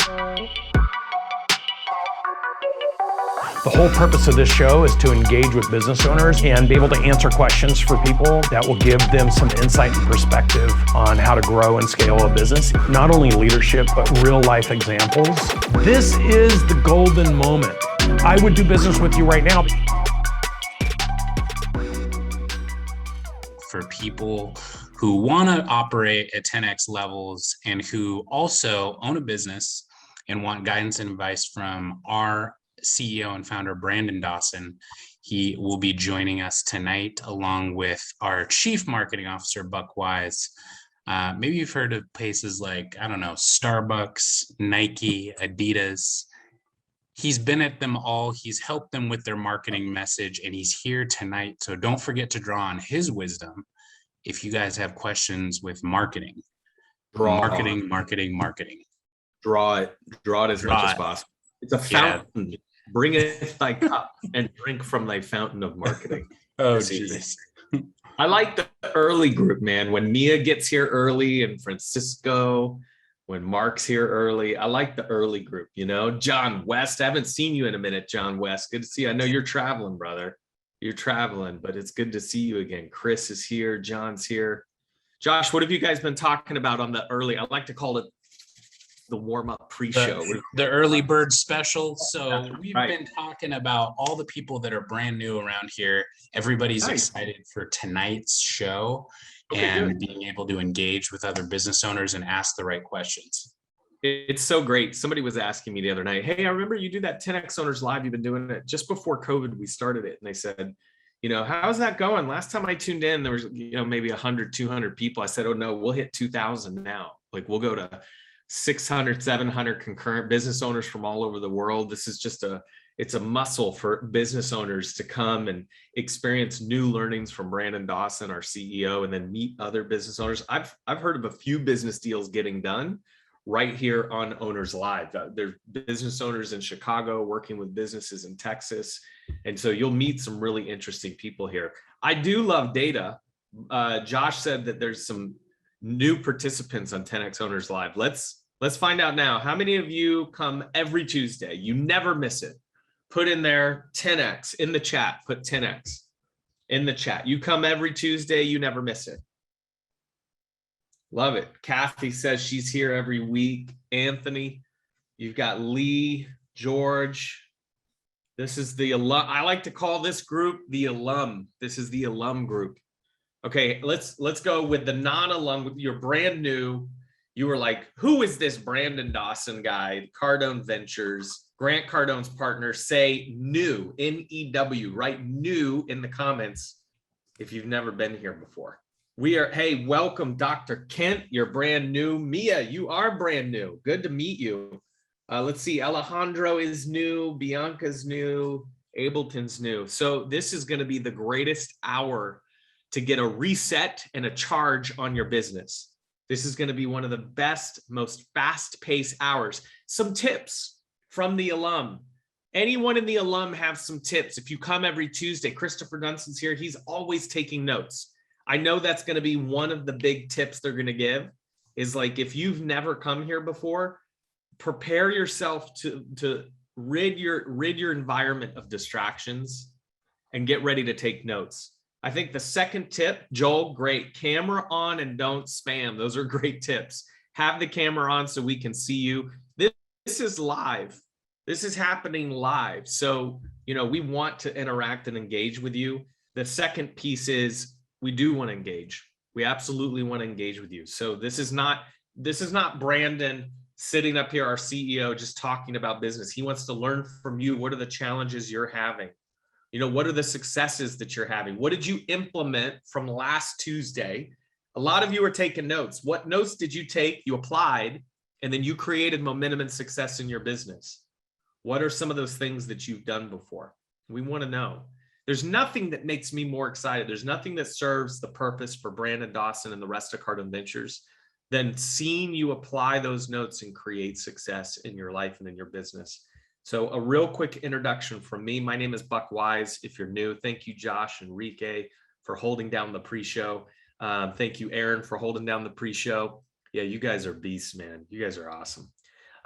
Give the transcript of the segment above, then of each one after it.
The whole purpose of this show is to engage with business owners and be able to answer questions for people that will give them some insight and perspective on how to grow and scale a business. Not only leadership, but real life examples. This is the golden moment. I would do business with you right now. For people who want to operate at 10x levels and who also own a business and want guidance and advice from our CEO and founder, Brandon Dawson. He will be joining us tonight along with our Chief Marketing Officer, Buck Wise. Maybe you've heard of places like, I don't know, Starbucks, Nike, Adidas. He's been at them all. He's helped them with their marketing message, and he's here tonight. So don't forget to draw on his wisdom if you guys have questions with marketing. Marketing. Draw it as much as possible. It's a fountain. Yeah. Bring it thy cup and drink from thy fountain of marketing. Oh, Jesus. I like the early group, man. When Mia gets here early and Francisco, when Mark's here early, I like the early group, you know. John West, I haven't seen you in a minute, John West. Good to see you. I know you're traveling, brother. You're traveling, but it's good to see you again. Chris is here. John's here. Josh, what have you guys been talking about on the early? I like to call it the warm-up pre-show. The early bird special. So we've been talking about all the people that are brand new around here. Everybody's excited for tonight's show and being able to engage with other business owners and ask the right questions. It's so great. Somebody was asking me the other night, hey, I remember you do that 10X Owners Live. You've been doing it just before COVID. We started it. And they said, you know, how's that going? Last time I tuned in, there was, you know, maybe 100, 200 people. I said, oh no, we'll hit 2,000 now. Like we'll go to 600, 700 concurrent business owners from all over the world. This is just it's a muscle for business owners to come and experience new learnings from Brandon Dawson, our CEO, and then meet other business owners. I've heard of a few business deals getting done right here on Owners Live. There's business owners in Chicago working with businesses in Texas. And so you'll meet some really interesting people here. I do love data. Josh said that there's some new participants on 10X Owners Live. Let's find out now. How many of you come every Tuesday? You never miss it. Put in there 10X in the chat. Put 10X in the chat. You come every Tuesday. You never miss it. Love it. Kathy says she's here every week. Anthony, you've got Lee, George. This is the alum. I like to call this group the alum. This is the alum group. Okay, let's go with the non-alum. You're brand new. You were like, who is this Brandon Dawson guy? Cardone Ventures, Grant Cardone's partner. Say new, N-E-W, write new in the comments if you've never been here before. Hey, welcome, Dr. Kent. You're brand new. Mia, you are brand new. Good to meet you. Let's see, Alejandro is new. Bianca's new. Ableton's new. So this is going to be the greatest hour to get a reset and a charge on your business. This is going to be one of the best, most fast-paced hours. Some tips from the alum. Anyone in the alum have some tips? If you come every Tuesday, Christopher Dunson's here. He's always taking notes. I know that's going to be one of the big tips they're going to give is like, if you've never come here before, prepare yourself to rid your environment of distractions and get ready to take notes. I think the second tip, Joel, great. Camera on and don't spam. Those are great tips. Have the camera on so we can see you. This is live. This is happening live. So, you know, we want to interact and engage with you. The second piece is we do want to engage. We absolutely want to engage with you. So this is not Brandon sitting up here, our CEO, just talking about business. He wants to learn from you. What are the challenges you're having? You know, what are the successes that you're having? What did you implement from last Tuesday? A lot of you are taking notes. What notes did you take? You applied, and then you created momentum and success in your business. What are some of those things that you've done before? We want to know. There's nothing that makes me more excited. There's nothing that serves the purpose for Brandon Dawson and the rest of Cardone Ventures than seeing you apply those notes and create success in your life and in your business. So a real quick introduction from me. My name is Buck Wise. If you're new, thank you, Josh and Enrique, for holding down the pre-show. Thank you, Aaron, for holding down the pre-show. Yeah, you guys are beasts, man. You guys are awesome.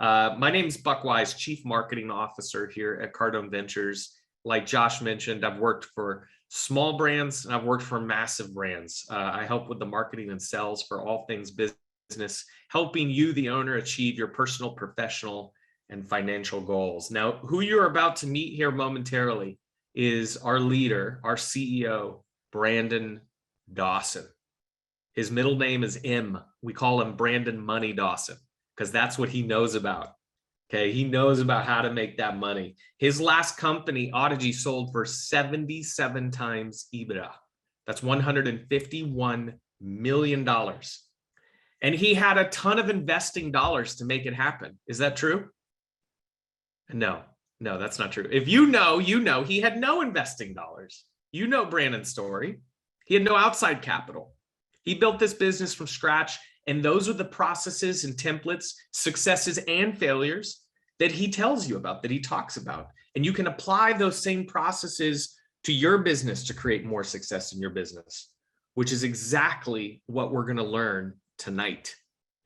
My name is Buck Wise, Chief Marketing Officer here at Cardone Ventures. Like Josh mentioned, I've worked for small brands and I've worked for massive brands. I help with the marketing and sales for all things business, helping you, the owner, achieve your personal, professional, and financial goals. Now, who you're about to meet here momentarily is our leader, our CEO, Brandon Dawson. His middle name is M. We call him Brandon Money Dawson because that's what he knows about. Okay, he knows about how to make that money. His last company, Audigy, sold for 77 times EBITDA. That's $151 million. And he had a ton of investing dollars to make it happen. Is that true? No, that's not true. If you know, he had no investing dollars. You know Brandon's story. He had no outside capital. He built this business from scratch, and those are the processes and templates, successes and failures that he tells you about, that he talks about. And you can apply those same processes to your business to create more success in your business, which is exactly what we're going to learn tonight.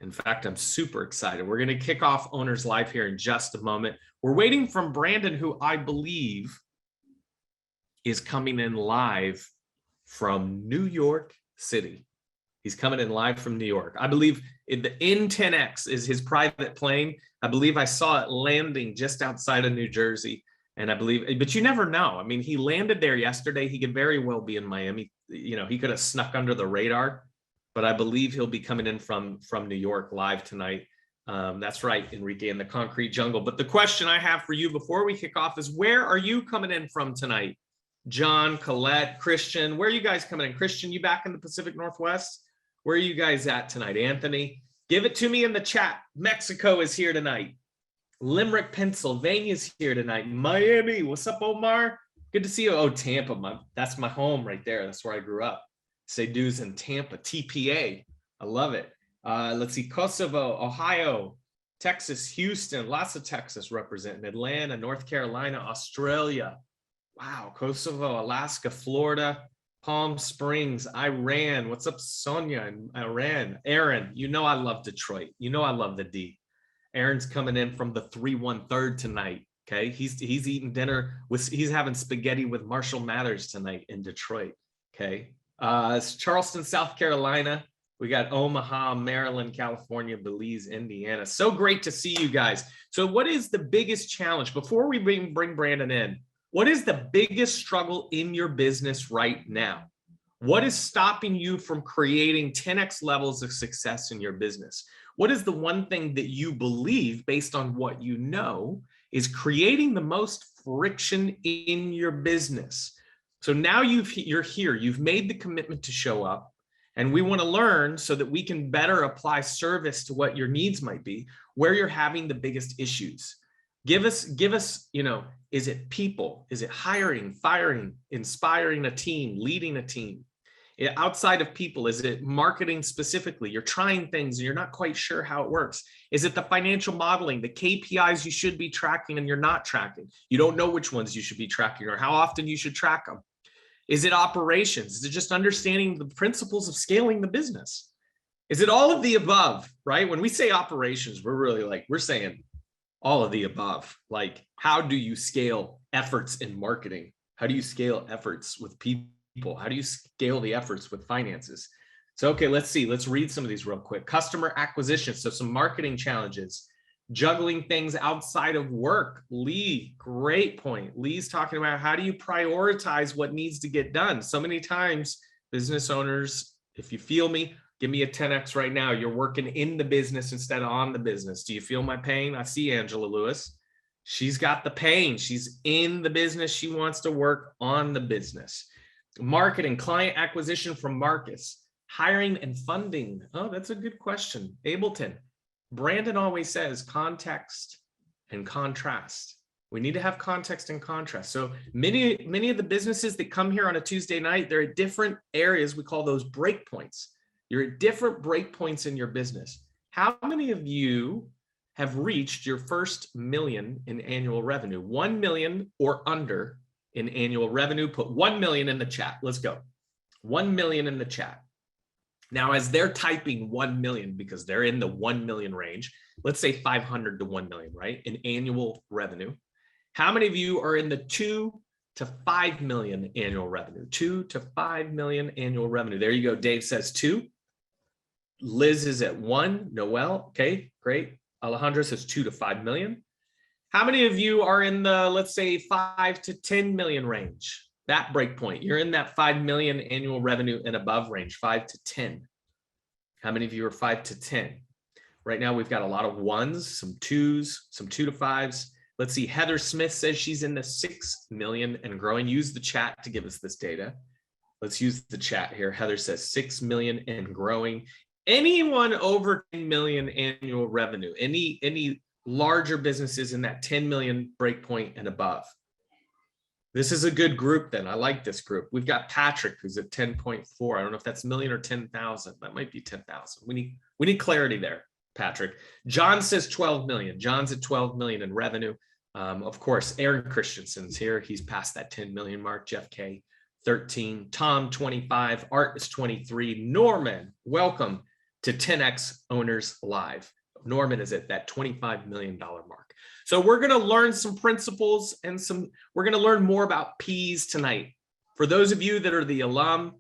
In fact, I'm super excited. We're going to kick off Owners Live here in just a moment. We're waiting from Brandon, who I believe is coming in live from New York City. He's coming in live from New York. I believe the N10X is his private plane. I believe I saw it landing just outside of New Jersey. And I believe, but you never know. I mean, he landed there yesterday. He could very well be in Miami. You know, he could have snuck under the radar, but I believe he'll be coming in from New York live tonight. That's right, Enrique, in the concrete jungle. But the question I have for you before we kick off is, where are you coming in from tonight? John, Colette, Christian, where are you guys coming in? Christian, you back in the Pacific Northwest? Where are you guys at tonight? Anthony, give it to me in the chat. Mexico is here tonight. Limerick, Pennsylvania is here tonight. Miami, what's up, Omar? Good to see you. Oh, Tampa, that's my home right there. That's where I grew up. Say dudes in Tampa, TPA. I love it. Let's see, Kosovo, Ohio, Texas, Houston, lots of Texas representing, Atlanta, North Carolina, Australia. Wow, Kosovo, Alaska, Florida, Palm Springs, Iran. What's up, Sonia in Iran? Aaron, you know I love Detroit. You know I love the D. Aaron's coming in from the 313 tonight. Okay, he's eating dinner with, he's having spaghetti with Marshall Mathers tonight in Detroit. Okay, it's Charleston, South Carolina. We got Omaha, Maryland, California, Belize, Indiana. So great to see you guys. So what is the biggest challenge before we bring Brandon in? What is the biggest struggle in your business right now? What is stopping you from creating 10x levels of success in your business? What is the one thing that you believe, based on what you know, is creating the most friction in your business? So now you're here, you've made the commitment to show up, and we want to learn so that we can better apply service to what your needs might be, where you're having the biggest issues. Give us, you know, is it people? Is it hiring, firing, inspiring a team, leading a team? Outside of people, is it marketing specifically? You're trying things and you're not quite sure how it works. Is it the financial modeling, the KPIs you should be tracking and you're not tracking? You don't know which ones you should be tracking or how often you should track them. Is it operations? Is it just understanding the principles of scaling the business? Is it all of the above, right? When we say operations, we're really like, we're saying all of the above. Like, how do you scale efforts in marketing? How do you scale efforts with people? How do you scale the efforts with finances? So, okay, let's see. Let's read some of these real quick. Customer acquisition. So some marketing challenges, juggling things outside of work. Lee, great point. Lee's talking about how do you prioritize what needs to get done? So many times, business owners, if you feel me, give me a 10X right now. You're working in the business instead of on the business. Do you feel my pain? I see Angela Lewis. She's got the pain. She's in the business. She wants to work on the business. Marketing, client acquisition from Marcus. Hiring and funding. Oh, that's a good question. Ableton. Brandon always says context and contrast. We need to have context and contrast. So many of the businesses that come here on a Tuesday night, they're at different areas. We call those break points. You're at different break points in your business. How many of you have reached your first million in annual revenue? 1 million or under in annual revenue? Put 1 million in the chat. Let's go. 1 million in the chat. Now, as they're typing 1 million, because they're in the 1 million range, let's say 500 to 1 million, right? In annual revenue. How many of you are in the 2 to 5 million annual revenue? 2 to 5 million annual revenue. There you go. Dave says 2. Liz is at 1. Noel. Okay, great. Alejandro says 2 to 5 million. How many of you are in the, let's say, 5 to 10 million range? That break point. You're in that 5 million annual revenue and above range, 5 to 10. How many of you are 5 to 10? Right now, we've got a lot of 1s, some 2s, some 2 to 5s. Let's see. Heather Smith says she's in the 6 million and growing. Use the chat to give us this data. Let's use the chat here. Heather says 6 million and growing. Anyone over 10 million annual revenue, any larger businesses in that 10 million breakpoint and above? This is a good group then. I like this group. We've got Patrick, who's at 10.4. I don't know if that's million or 10,000. That might be 10,000. We need clarity there, Patrick. John says 12 million. John's at 12 million in revenue. Of course, Aaron Christensen's here. He's past that 10 million mark. Jeff K, 13. Tom, 25. Art is 23. Norman, welcome to 10X Owners Live. Norman is at that $25 million mark. So we're going to learn some principles and we're going to learn more about P's tonight. For those of you that are the alum,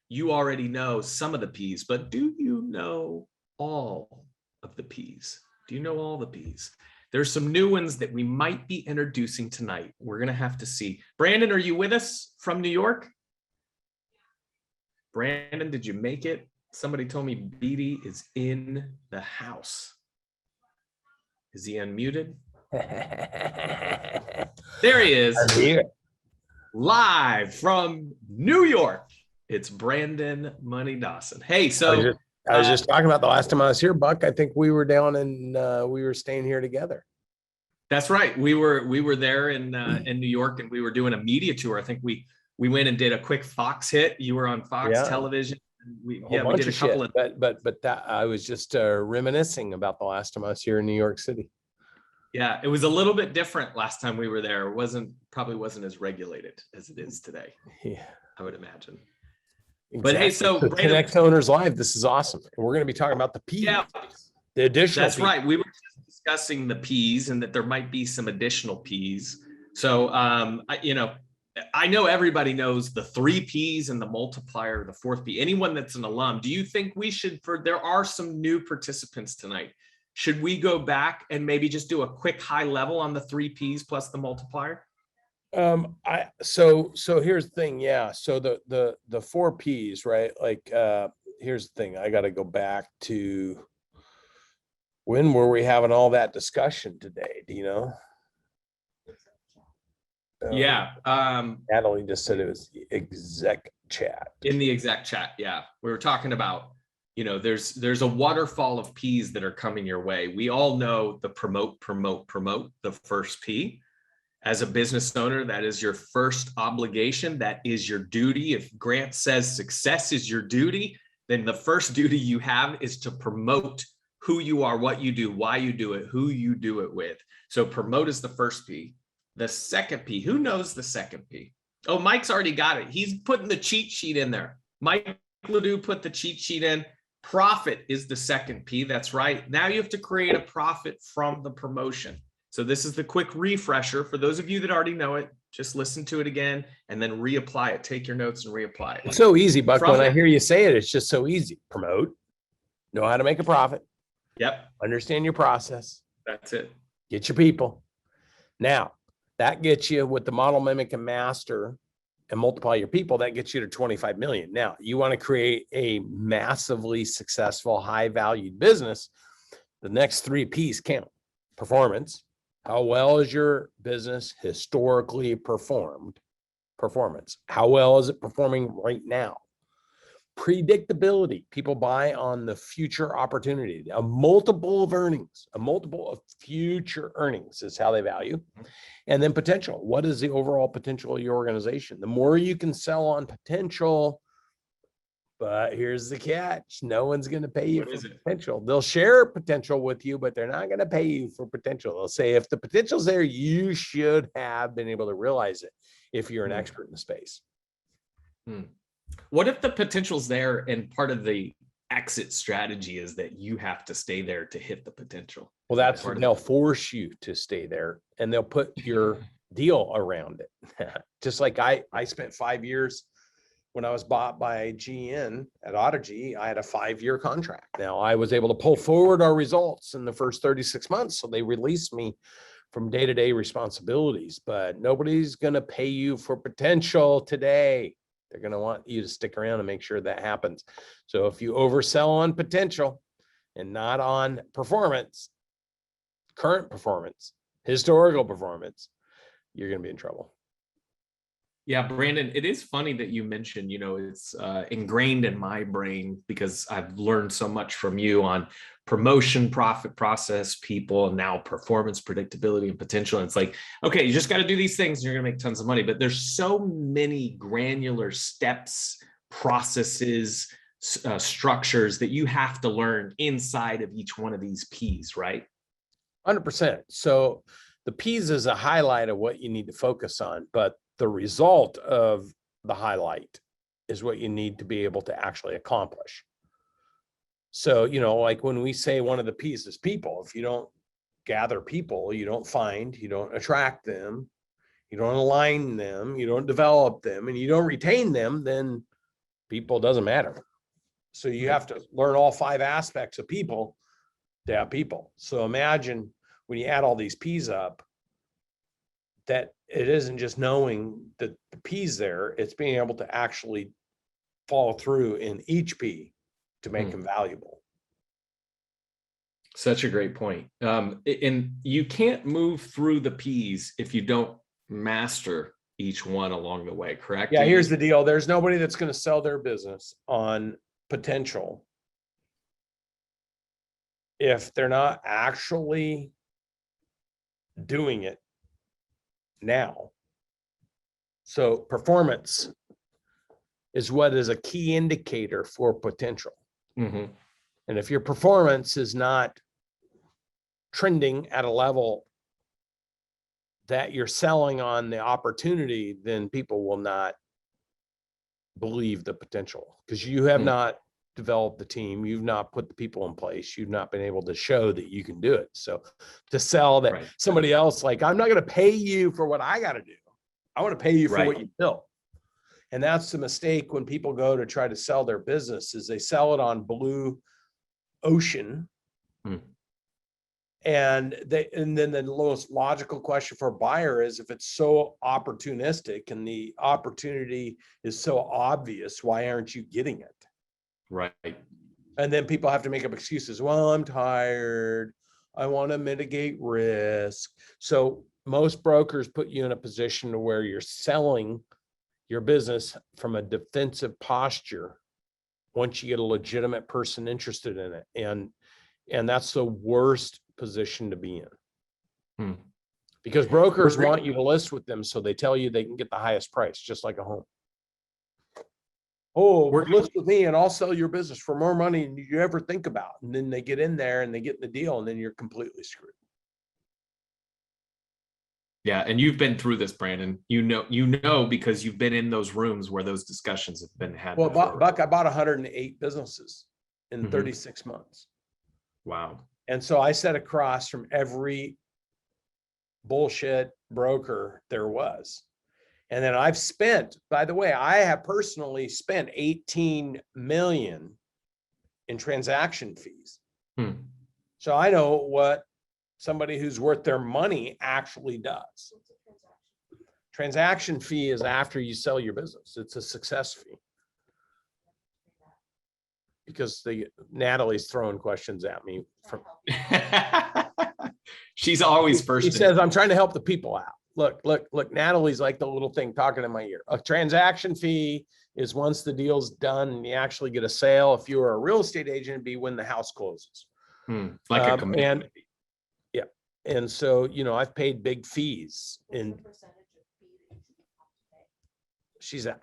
you already know some of the P's, but do you know all of the P's? Do you know all the P's? There's some new ones that we might be introducing tonight. We're going to have to see. Brandon, are you with us from New York? Brandon, did you make it? Somebody told me Beatty is in the house. Is he unmuted? There he is. I'm here. Live from New York. It's Brandon Money Dawson. Hey, so I was just talking about the last time I was here, Buck. I think we were down and we were staying here together. That's right. We were there in New York, and we were doing a media tour. I think we went and did a quick Fox hit. You were on Fox television. We did a couple of but that I was just reminiscing about the last time I was here in New York City. Yeah, it was a little bit different last time we were there. It probably wasn't as regulated as it is today. Yeah, I would imagine. Exactly. But hey, so 10X Owners Live, this is awesome. And we're going to be talking about the P's. Yeah, the additional. That's P's. Right. We were just discussing the P's and that there might be some additional P's. So, I know everybody knows the 3 P's and the multiplier, the 4th P. Anyone that's an alum, do you think we should, there are some new participants tonight, should we go back and maybe just do a quick high level on the 3 P's plus the multiplier? So here's the thing. Yeah. So the 4 P's, right? Like, here's the thing. I got to go back to when were we having all that discussion today? Do you know? Yeah. Natalie just said it was the exec chat. In the exec chat. Yeah. We were talking about, there's a waterfall of P's that are coming your way. We all know the promote, the first P. As a business owner, that is your first obligation. That is your duty. If Grant says success is your duty, then the first duty you have is to promote who you are, what you do, why you do it, who you do it with. So promote is the first P. The second P, who knows the second P? Oh, Mike's already got it. He's putting the cheat sheet in there. Mike Ledoux put the cheat sheet in. Profit is the second P. That's right. Now you have to create a profit from the promotion. So this is the quick refresher. For those of you that already know it, just listen to it again and then reapply it. Take your notes and reapply it. It's so easy, Buck. When I hear you say it, it's just so easy. Promote, know how to make a profit. Yep. Understand your process. That's it. Get your people. Now, that gets you with the model, mimic, and master and multiply your people. That gets you to 25 million. Now, you want to create a massively successful, high valued business. The next 3 P's count. Performance. How well is your business historically performed? Performance. How well is it performing right now? Predictability. People buy on the future opportunity. A multiple of earnings, a multiple of future earnings is how they value. And then potential. What is the overall potential of your organization? The more you can sell on potential, but here's the catch. No one's going to pay you for potential. They'll share potential with you, but they're not going to pay you for potential. They'll say, if the potential's there, you should have been able to realize it if you're an expert in the space. What if the potential's there and part of the exit strategy is that you have to stay there to hit the potential. Well, that's what they'll force you to stay there, and they'll put your deal around it. Just like I spent 5 years when I was bought by GN at Audigy, I had a 5-year contract. Now I was able to pull forward our results in the first 36 months. So they released me from day-to-day responsibilities, but nobody's going to pay you for potential today. They're going to want you to stick around and make sure that happens. So if you oversell on potential and not on performance, current performance, historical performance, you're going to be in trouble. Yeah, Brandon, it is funny that you mentioned, it's ingrained in my brain because I've learned so much from you on promotion, profit, process, people, and now performance, predictability, and potential. And it's like, okay, you just got to do these things and you're going to make tons of money. But there's so many granular steps, processes, structures that you have to learn inside of each one of these P's, right? 100%. So the P's is a highlight of what you need to focus on, but the result of the highlight is what you need to be able to actually accomplish. So, like when we say one of the P's is people, if you don't gather people, you don't find, you don't attract them, you don't align them, you don't develop them, and you don't retain them, then people doesn't matter. So you have to learn all 5 aspects of people to have people. So imagine when you add all these P's up, that it isn't just knowing that the P's there, it's being able to actually follow through in each P to make them valuable. Such a great point. And you can't move through the P's if you don't master each one along the way, correct? Yeah, here's the deal. There's nobody that's going to sell their business on potential if they're not actually doing it now. So performance is what is a key indicator for potential. Mm-hmm. And if your performance is not trending at a level that you're selling on the opportunity, then people will not believe the potential because you have not developed the team. You've not put the people in place. You've not been able to show that you can do it. So to sell that somebody else, like, I'm not going to pay you for what I got to do. I want to pay you for what you built. And that's the mistake when people go to try to sell their business is they sell it on blue ocean. And then the most logical question for a buyer is if it's so opportunistic and the opportunity is so obvious, why aren't you getting it? Right. And then people have to make up excuses. Well, I'm tired. I want to mitigate risk. So most brokers put you in a position to where you're selling your business from a defensive posture once you get a legitimate person interested in it. And that's the worst position to be in. Because brokers want you to list with them so they tell you they can get the highest price, just like a home. Oh, list with me and I'll sell your business for more money than you ever think about. And then they get in there and they get the deal and then you're completely screwed. Yeah. And you've been through this, Brandon, you know, because you've been in those rooms where those discussions have been had. Well, Buck, I bought 108 businesses in 36 months. Wow. And so I sat across from every bullshit broker there was. And then I've spent, by the way, I have personally spent 18 million in transaction fees. So I know what somebody who's worth their money actually does. Transaction fee is after you sell your business. It's a success fee. Because Natalie's throwing questions at me. She's always first. She says, I'm trying to help the people out. Look, Natalie's like the little thing talking in my ear. A transaction fee is once the deal's done and you actually get a sale. If you were a real estate agent, it'd be when the house closes. Like a commitment. And so, I've paid big fees and she's at,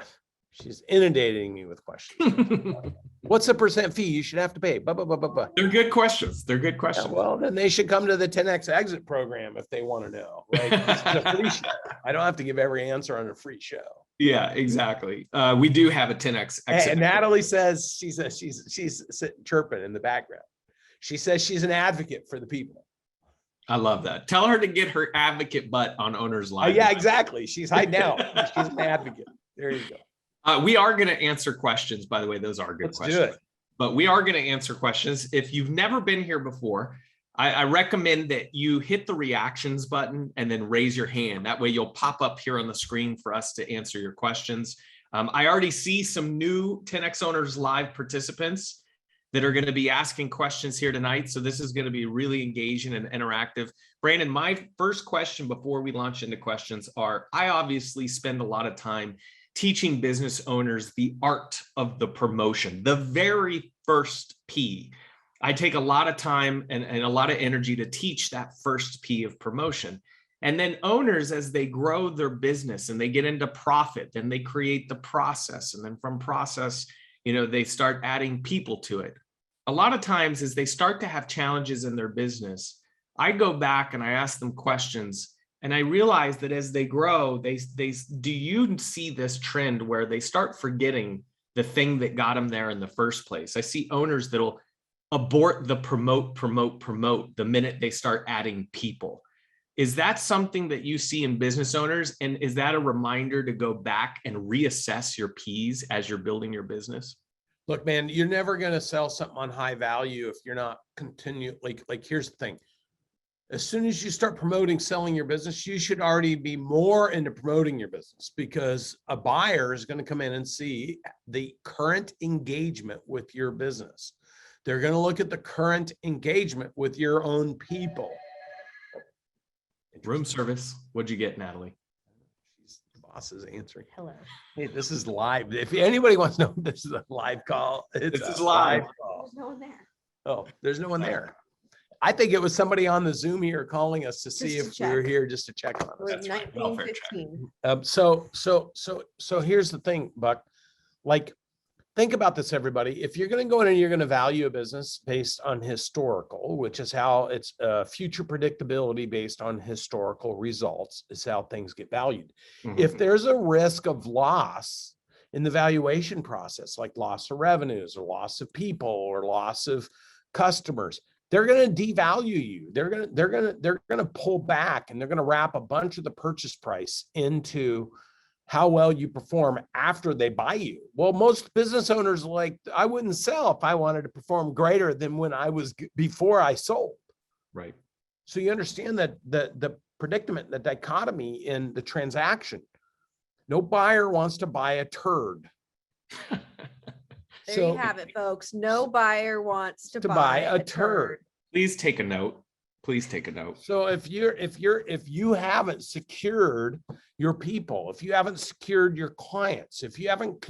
She's inundating me with questions. What's the percent fee you should have to pay? Blah, blah, blah, blah, blah. They're good questions. They're good Yeah, questions. well, then they should come to the 10X exit program if they want to know. Like, this is a free show. I don't have to give every answer on a free show. Yeah, exactly. We do have a 10X exit. And Natalie says she's chirping in the background. She says she's an advocate for the people. I love that. Tell her to get her advocate butt on Owners Live. Yeah, exactly. She's hiding out. She's an advocate. There you go. We are going to answer questions, by the way. Those are good Let's questions. do it. But we are going to answer questions. If you've never been here before, I recommend that you hit the reactions button and then raise your hand. That way you'll pop up here on the screen for us to answer your questions. I already see some new 10X Owners Live participants that are going to be asking questions here tonight. So this is going to be really engaging and interactive. Brandon, my first question before we launch into questions are, I obviously spend a lot of time teaching business owners the art of the promotion, the very first P. I take a lot of time and a lot of energy to teach that first P of promotion. And then owners, as they grow their business and they get into profit, then they create the process. And then from process, they start adding people to it. A lot of times as they start to have challenges in their business, I go back and I ask them questions. And I realize that as they grow, do you see this trend where they start forgetting the thing that got them there in the first place? I see owners that'll abort the promote the minute they start adding people. Is that something that you see in business owners? And is that a reminder to go back and reassess your Ps as you're building your business? Look, man, you're never going to sell something on high value if you're not continually, like, here's the thing. As soon as you start promoting selling your business, you should already be more into promoting your business, because a buyer is going to come in and see the current engagement with your business. They're going to look at the current engagement with your own people. Room service. What'd you get, Natalie? The boss is answering. Hello. Hey, this is live. If anybody wants to know, this is a live call. This is live. Call. There's no one there. Oh, there's no one there. I think it was somebody on the Zoom here calling us to see if we were here just to check on us. We're That's right. Welfare check. 1915. So here's the thing, Buck. Like, think about this, everybody. If you're going to go in and you're going to value a business based on historical, which is how it's future predictability based on historical results, is how things get valued. If there's a risk of loss in the valuation process, like loss of revenues or loss of people or loss of customers, they're going to devalue you. They're going to pull back, and they're going to wrap a bunch of the purchase price into how well you perform after they buy you. Well, most business owners are like, I wouldn't sell if I wanted to perform greater than when I was before I sold. Right. So you understand that the predicament, the dichotomy in the transaction. No buyer wants to buy a turd. There you have it, folks. No buyer wants to buy a turd. Please take a note. Please take a note. So if you haven't secured your people, if you haven't secured your clients, if you haven't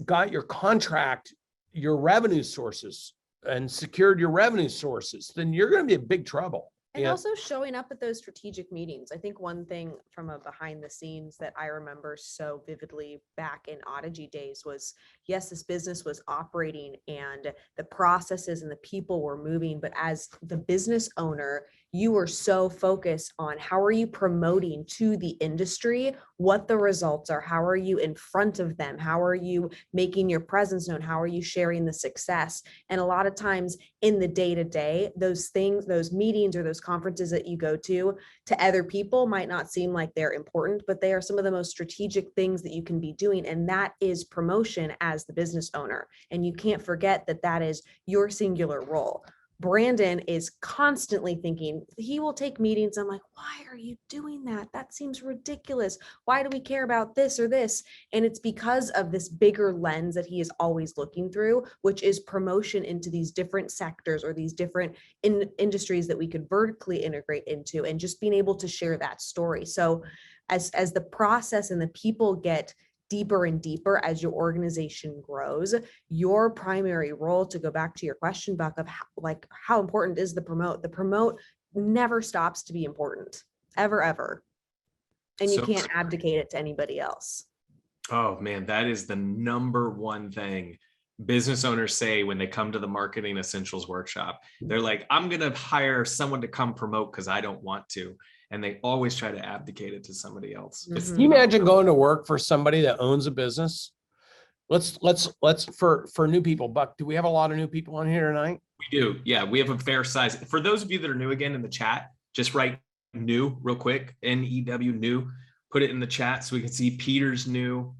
got your contract, your revenue sources, and secured your revenue sources, then you're going to be in big trouble. And also showing up at those strategic meetings. I think one thing from a behind the scenes that I remember so vividly back in Audigy days was, yes, this business was operating and the processes and the people were moving, but as the business owner, you were so focused on how are you promoting to the industry, what the results are, how are you in front of them, how are you making your presence known, how are you sharing the success. And a lot of times in the day-to-day, those things, those meetings or those conferences that you go to other people might not seem like they're important, but they are some of the most strategic things that you can be doing. And that is promotion as the business owner. And you can't forget that that is your singular role. Brandon is constantly thinking, he will take meetings. I'm like, why are you doing that? That seems ridiculous. Why do we care about this or this? And it's because of this bigger lens that he is always looking through, which is promotion into these different sectors or these different industries that we could vertically integrate into, and just being able to share that story. So as the process and the people get deeper and deeper as your organization grows, your primary role, to go back to your question, Buck, of how important is the promote? The promote never stops to be important, ever, ever. And you So can't abdicate it to anybody else. Oh man, that is the number one thing business owners say when they come to the marketing essentials workshop. They're like, I'm going to hire someone to come promote because I don't want to. And they always try to abdicate it to somebody else. It's Can you imagine going to work for somebody that owns a business? Let's for new people. Buck, do we have a lot of new people on here tonight? We do. Yeah, we have a fair size. For those of you that are new again in the chat, just write new real quick, NEW new, put it in the chat so we can see Peter's new.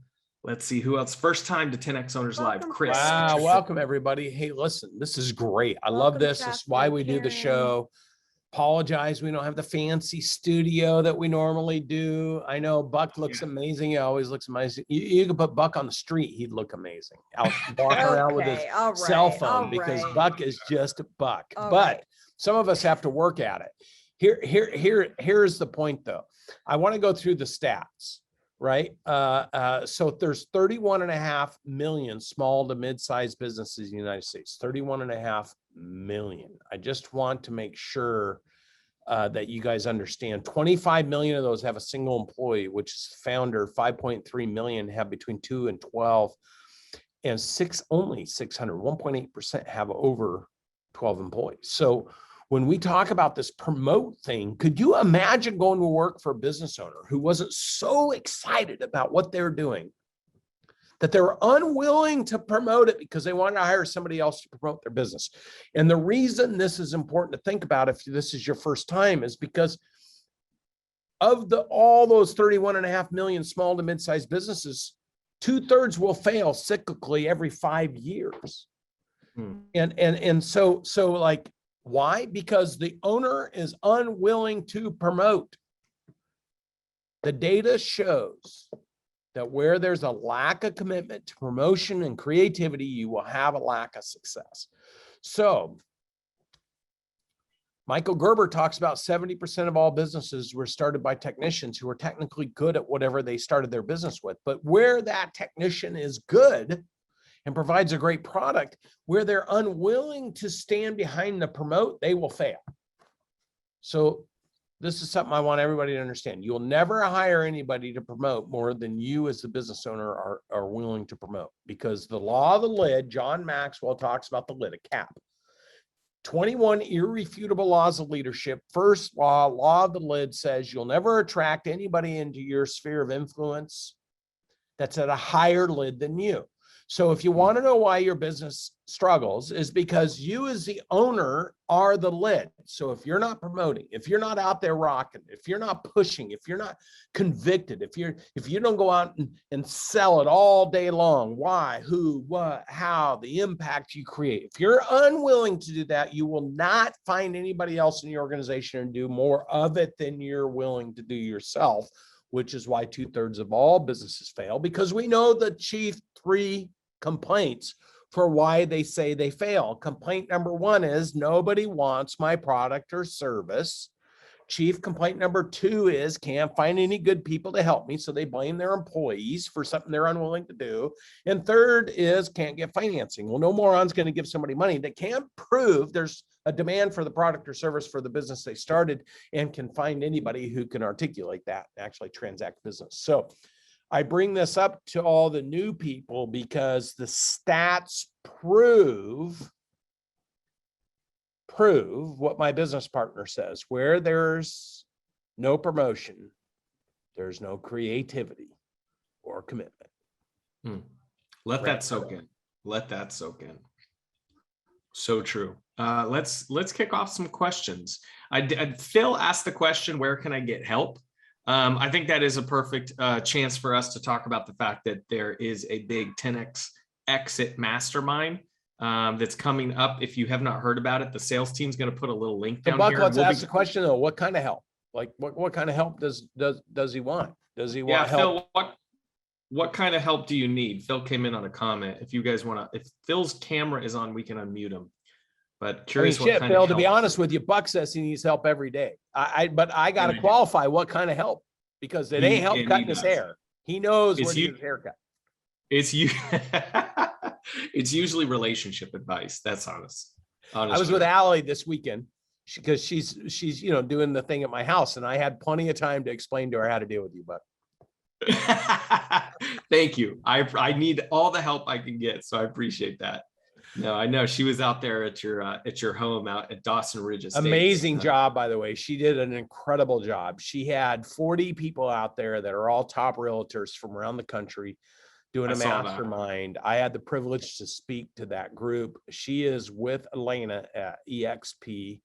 Let's see who else. First time to 10X Owners Live, Chris. Wow, welcome everybody. Hey, listen, this is great. I love Welcome, this. This is why we do the Karen. show. Apologize, we don't have the fancy studio that we normally do. I know Buck looks amazing. He always looks amazing. You could put Buck on the street, he'd look amazing. Out walking around with his Okay, all cell right, phone all because right. Buck is just a Buck. All But right. some of us have to work at it. Here's the point though. I want to go through the stats, right? So there's 31.5 million small to mid-sized businesses in the United States, 31.5 million. I just want to make sure that you guys understand 25 million of those have a single employee, which is founder. 5.3 million have between 2 and 12, and only 600, 1.8% have over 12 employees. So when we talk about this promote thing, could you imagine going to work for a business owner who wasn't so excited about what they're doing that they were unwilling to promote it because they wanted to hire somebody else to promote their business? And the reason this is important to think about if this is your first time is because of all those 31.5 million small to mid-sized businesses, 2/3 will fail cyclically every 5 years. And so like, why? Because the owner is unwilling to promote. The data shows that where there's a lack of commitment to promotion and creativity, you will have a lack of success. So Michael Gerber talks about 70% of all businesses were started by technicians who are technically good at whatever they started their business with. But where that technician is good and provides a great product, where they're unwilling to stand behind the promote, they will fail. So this is something I want everybody to understand. You'll never hire anybody to promote more than you as the business owner are willing to promote, because the law of the lid, John Maxwell talks about the lid, a cap. 21 irrefutable laws of leadership. First law of the lid says you'll never attract anybody into your sphere of influence that's at a higher lid than you. So if you want to know why your business struggles, is because you as the owner are the lid. So if you're not promoting, if you're not out there rocking, if you're not pushing, if you're not convicted, if you don't go out and sell it all day long, why, who, what, how, the impact you create. If you're unwilling to do that, you will not find anybody else in your organization and do more of it than you're willing to do yourself, which is why 2/3 of all businesses fail, because we know the chief 3 complaints for why they say they fail. Complaint number 1 is nobody wants my product or service. Chief complaint number 2 is can't find any good people to help me. So they blame their employees for something they're unwilling to do. And third is can't get financing. Well, no moron's going to give somebody money that can't prove there's a demand for the product or service for the business they started and can find anybody who can articulate that and actually transact business. So I bring this up to all the new people because the stats prove what my business partner says. Where there's no promotion, there's no creativity or commitment. Let that soak in. Let that soak in. So true. Let's kick off some questions. Phil asked the question, where can I get help? I think that is a perfect chance for us to talk about the fact that there is a big 10X exit mastermind that's coming up. If you have not heard about it, the sales team's going to put a little link down Buck, here. let's ask the question though. What kind of help? Like what kind of help does he want? Does he want help? Phil, what kind of help do you need? Phil came in on a comment. If you guys want to, if Phil's camera is on, we can unmute him. But curious, Phil, to be honest with you, Buck says he needs help every day. But I got to qualify what kind of help, because it ain't help cutting his hair. He knows where to get his haircut. It's usually relationship advice. That's honest. I was with Allie this weekend. because she's doing the thing at my house, and I had plenty of time to explain to her how to deal with you, but Thank you. I need all the help I can get, so I appreciate that. No, I know she was out there at your home out at Dawson Ridge Estates. amazing job, by the way. She did an incredible job. She had 40 people out there that are all top realtors from around the country doing I a saw that. mastermind. I had the privilege to speak to that group. She is with Elena at EXP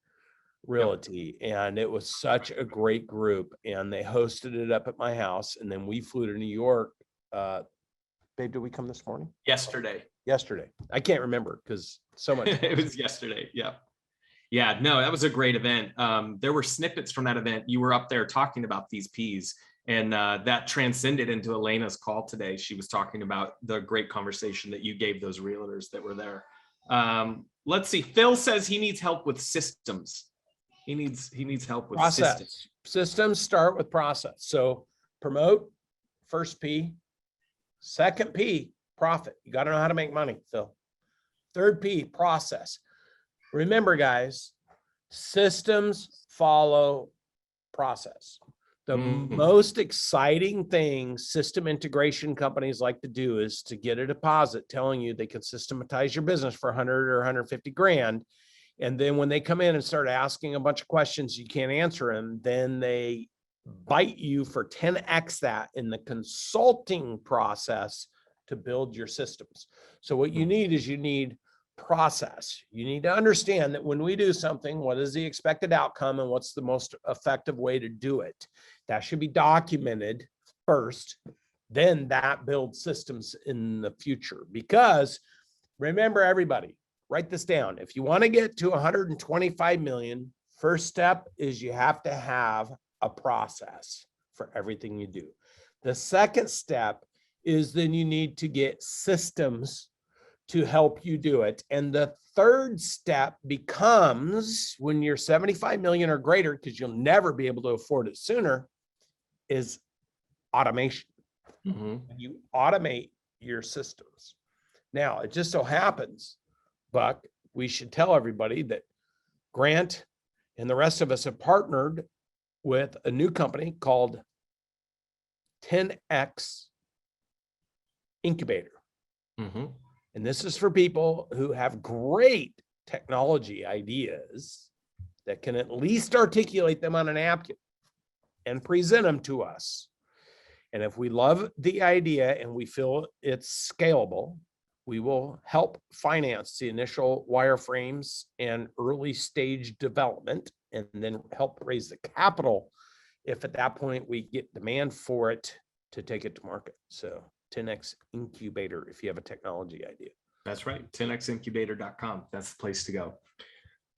Realty, and it was such a great group, and they hosted it up at my house, and then we flew to New York. Babe, did we come this morning? Yesterday. I can't remember because so much. It was yesterday. Yeah, no, that was a great event. There were snippets from that event. You were up there talking about these P's, and that transcended into Elena's call today. She was talking about the great conversation that you gave those realtors that were there. Let's see. Phil says he needs help with systems. He needs help with systems. Systems start with process. So promote, first P. Second P, profit. You got to know how to make money, Phil. Third P, process. Remember, guys, systems follow process. The most exciting thing system integration companies like to do is to get a deposit telling you they can systematize your business for 100 or 150 grand. And then when they come in and start asking a bunch of questions, you can't answer them, then they bite you for 10x that in the consulting process to build your systems. So what you need is process. You need to understand that when we do something, what is the expected outcome and what's the most effective way to do it? That should be documented first. Then that builds systems in the future. Because remember, everybody, write this down. If you want to get to 125 million, first step is you have to have a process for everything you do. The second step is then you need to get systems to help you do it. And the third step becomes, when you're 75 million or greater, because you'll never be able to afford it sooner, is automation. You automate your systems. Now, it just so happens, Buck, we should tell everybody that Grant and the rest of us have partnered with a new company called 10X Incubator. And this is for people who have great technology ideas that can at least articulate them on a napkin and present them to us. And if we love the idea and we feel it's scalable, we will help finance the initial wireframes and early stage development, and then help raise the capital if at that point we get demand for it to take it to market. So 10X Incubator, if you have a technology idea. That's right. 10xincubator.com. That's the place to go.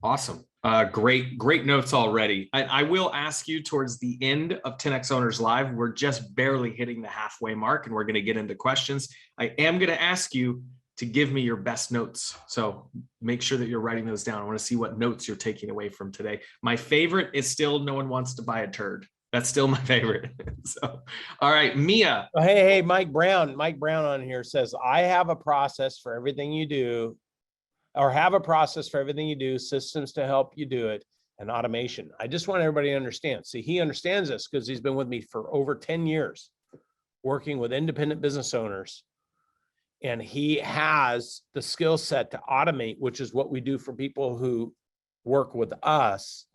Awesome. Great notes already. I will ask you towards the end of 10X Owners Live. We're just barely hitting the halfway mark, and we're going to get into questions. I am going to ask you to give me your best notes. So make sure that you're writing those down. I want to see what notes you're taking away from today. My favorite is still no one wants to buy a turd. That's still my favorite. So, all right, Mia. Hey, Mike Brown on here says, I have a process for everything you do, or have a process for everything you do, systems to help you do it, and automation. I just want everybody to understand. See, he understands this because he's been with me for over 10 years, working with independent business owners. And he has the skill set to automate, which is what we do for people who work with us.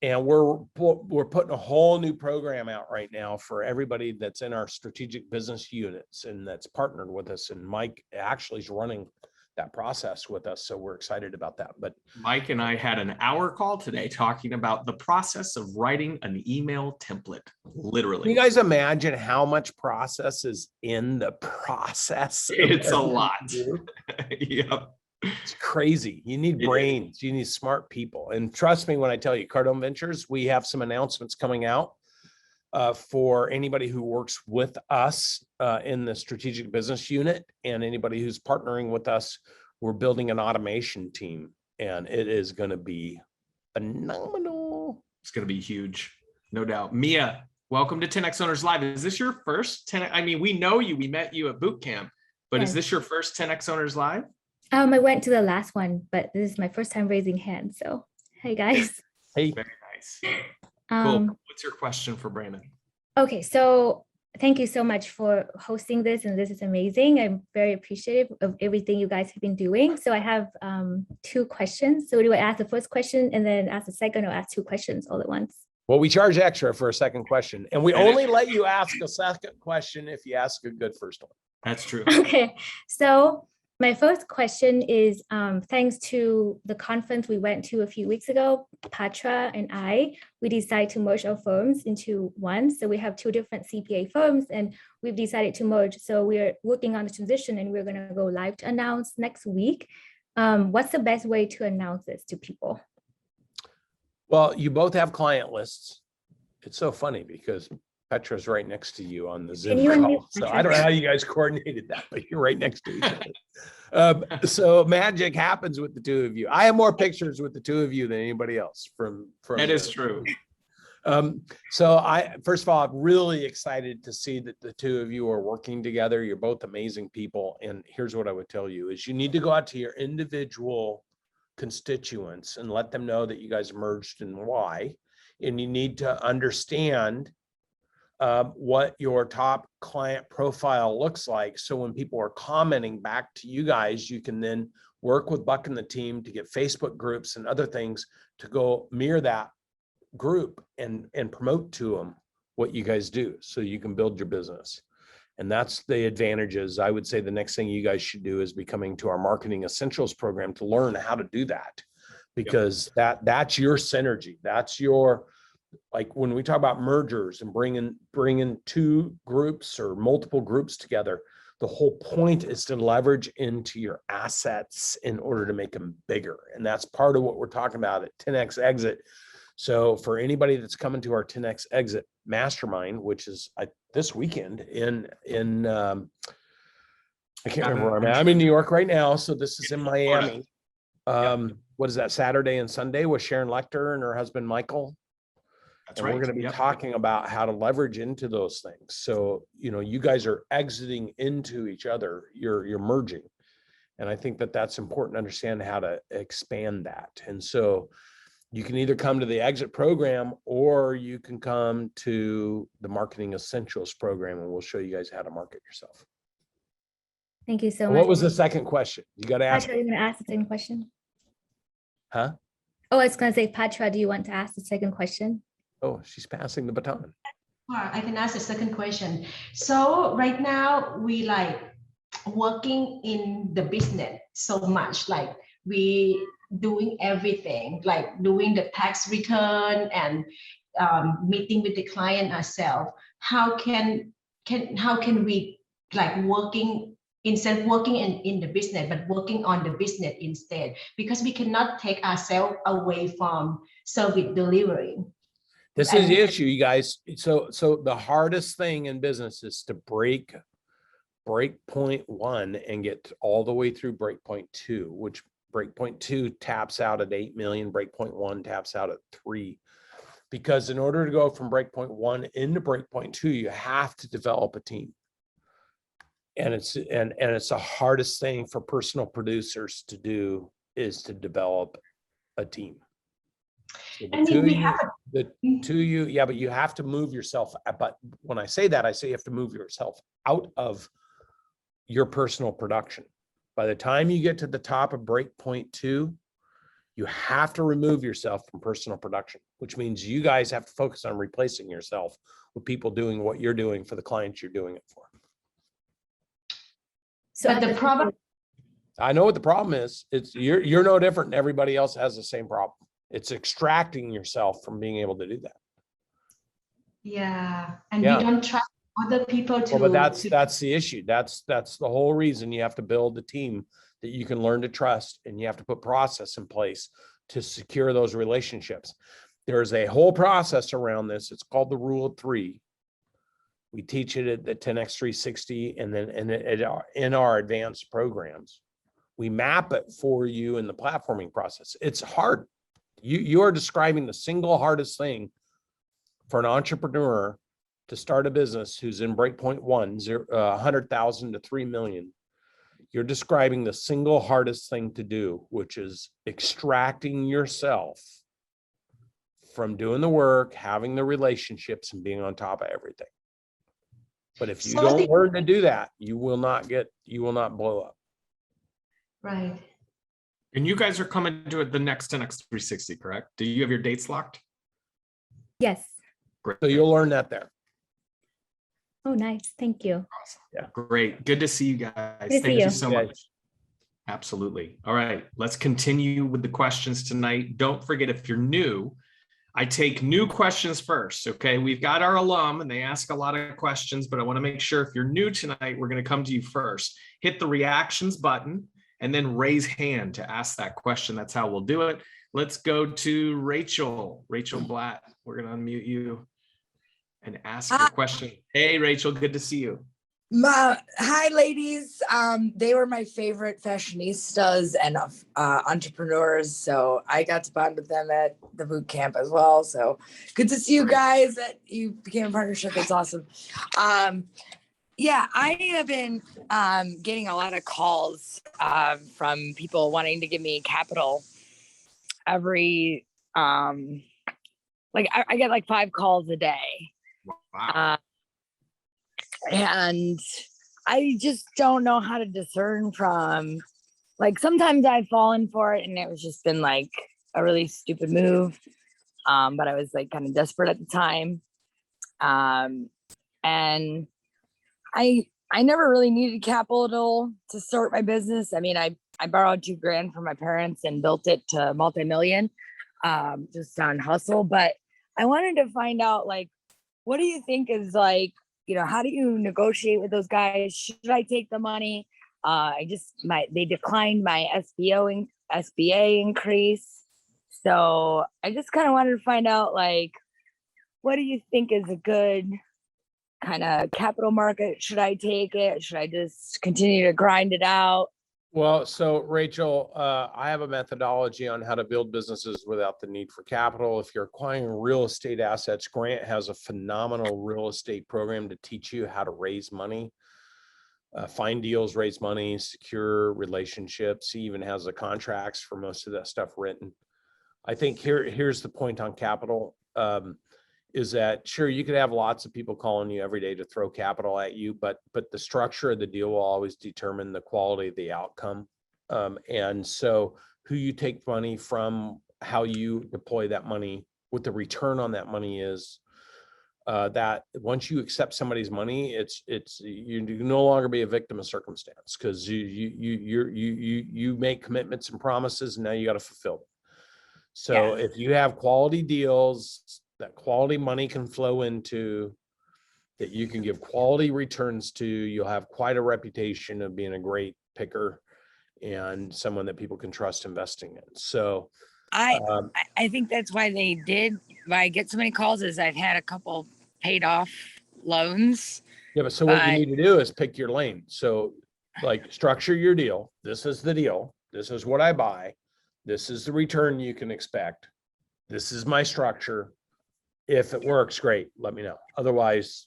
And we're putting a whole new program out right now for everybody that's in our strategic business units and that's partnered with us. And Mike actually is running that process with us. So we're excited about that. But Mike and I had an hour call today talking about the process of writing an email template, literally. Can you guys imagine how much process is in the process? It's a lot. Yep. It's crazy. You need brains. You need smart people. And trust me when I tell you, Cardone Ventures, we have some announcements coming out for anybody who works with us in the strategic business unit, and anybody who's partnering with us. We're building an automation team, and it is going to be phenomenal. It's going to be huge, no doubt. Mia, welcome to 10X Owners Live. Is this your first 10? I mean, we know you. We met you at boot camp, but Yes. Is this your first 10X Owners Live? I went to the last one, but this is my first time raising hands. So Hey guys. Hey, Very nice. Cool. Um, What's your question for Brandon? okay, so thank you so much for hosting this, and this is amazing. I'm very appreciative of everything you guys have been doing. So I have 2 questions. So do I ask the first question and then ask the second, or ask 2 questions all at once? well, we charge extra for a second question, and we That is only let you ask a second question if you ask a good first one. That's true. Okay, so my first question is thanks to the conference we went to a few weeks ago, Patra and we decided to merge our firms into one. So we have 2 different CPA firms and we've decided to merge. So we're working on the transition and we're going to go live to announce next week. What's the best way to announce this to people? Well, you both have client lists. It's so funny because Petra's right next to you on the Zoom you unmute call. So Petra? I don't know how you guys coordinated that, but you're right next to each other. So magic happens with the 2 of you. I have more pictures with the 2 of you than anybody else from That is the- true. So first of all, I'm really excited to see that the 2 of you are working together. You're both amazing people. And here's what I would tell you is you need to go out to your individual constituents and let them know that you guys merged and why. And you need to understand what your top client profile looks like. So when people are commenting back to you guys, you can then work with Buck and the team to get Facebook groups and other things to go mirror that group and promote to them what you guys do so you can build your business. And that's the advantages. I would say the next thing you guys should do is be coming to our marketing essentials program to learn how to do that, because that's your synergy. That's your, like when we talk about mergers and bringing 2 groups or multiple groups together, the whole point is to leverage into your assets in order to make them bigger. And that's part of what we're talking about at 10X Exit. So for anybody that's coming to our 10X Exit Mastermind, which is this weekend in I can't remember where I'm at. I'm in New York right now. So this is in Miami. What is that, Saturday and Sunday with Sharon Lecter and her husband, Michael? That's And right. we're going to be Yep. talking about how to leverage into those things. So, you guys are exiting into each other. You're merging. And I think that that's important to understand how to expand that. And so you can either come to the exit program or you can come to the marketing essentials program and we'll show you guys how to market yourself. Thank you so much. What was the second question? You got to ask. Patra, you're going to ask the second question? Huh? Oh, I was going to say, Patra, do you want to ask the second question? Oh, she's passing the baton. Sure, I can ask the second question. So right now we like working in the business so much, like we doing everything, like doing the tax return and meeting with the client ourselves. How can we like working instead of working in the business, but working on the business instead, because we cannot take ourselves away from service delivery. This is the issue, you guys. So the hardest thing in business is to break point 1 and get all the way through break point 2, which break point 2 taps out at 8 million, break point 1 taps out at 3. Because in order to go from break point 1 into break point 2, you have to develop a team. And it's the hardest thing for personal producers to do is to develop a team. So I mean, we have but you have to move yourself. But when I say that, I say you have to move yourself out of your personal production. By the time you get to the top of break point 2, you have to remove yourself from personal production, which means you guys have to focus on replacing yourself with people doing what you're doing for the clients you're doing it for. So but the problem, I know what the problem is. It's you're no different, and everybody else has the same problem. It's extracting yourself from being able to do that. yeah, and Yeah. we don't trust other people to. Well, but that's the issue. That's the whole reason you have to build a team that you can learn to trust, and you have to put process in place to secure those relationships. There's a whole process around this. It's called the Rule of 3. We teach it at the 10X 360, and then in our advanced programs, we map it for you in the platforming process. It's hard. You are describing the single hardest thing for an entrepreneur to start a business who's in breakpoint 1, 100,000 to 3 million. You're describing the single hardest thing to do, which is extracting yourself from doing the work, having the relationships, and being on top of everything. But if you So don't learn to do that, you will not blow up. Right. And you guys are coming to the next 10X 360, correct? Do you have your dates locked? Yes. Great. So you'll learn that there. Oh, nice. Thank you. Great. Good to see you guys. Good to see Thank you you. so Okay. much. Absolutely. All right. Let's continue with the questions tonight. Don't forget, if you're new, I take new questions first. Okay. We've got our alum and they ask a lot of questions, but I want to make sure if you're new tonight, we're going to come to you first. Hit the reactions button and then raise hand to ask that question. That's how we'll do it. Let's go to Rachel Blatt. We're going to unmute you and ask your question. Hey, Rachel, good to see you. Hi, ladies. They were my favorite fashionistas and entrepreneurs. So I got to bond with them at the boot camp as well. So good to see you guys. That you became a partnership. That's awesome. Yeah, I have been getting a lot of calls from people wanting to give me capital every like I get like 5 calls a day. Wow. And I just don't know how to discern from, like, sometimes I've fallen for it and it was just been like a really stupid move. But I was like kind of desperate at the time. And I never really needed capital to start my business. I mean, I borrowed $2,000 from my parents and built it to multi-million, just on hustle. But I wanted to find out, like, what do you think is like, you know, how do you negotiate with those guys? Should I take the money? They declined my SBA increase. So I just kind of wanted to find out, like, what do you think is a good kind of capital market? Should I take it? Should I just continue to grind it out? Well, so Rachel, I have a methodology on how to build businesses without the need for capital. If you're acquiring real estate assets, Grant has a phenomenal real estate program to teach you how to raise money, find deals, raise money, secure relationships. He even has the contracts for most of that stuff written. I think here's the point on capital. Is that sure, you could have lots of people calling you every day to throw capital at you, but the structure of the deal will always determine the quality of the outcome. And so who you take money from, how you deploy that money, what the return on that money is, that once you accept somebody's money, you no longer be a victim of circumstance, because you make commitments and promises and now you got to fulfill them. So if you have quality deals that quality money can flow into, that you can give quality returns to, you'll have quite a reputation of being a great picker and someone that people can trust investing in. So I think that's why they did. Why I get so many calls is I've had a couple paid off loans. yeah, but so what you need to do is pick your lane. So like structure your deal. This is the deal. This is what I buy. This is the return you can expect. This is my structure. If it works, great, let me know. Otherwise,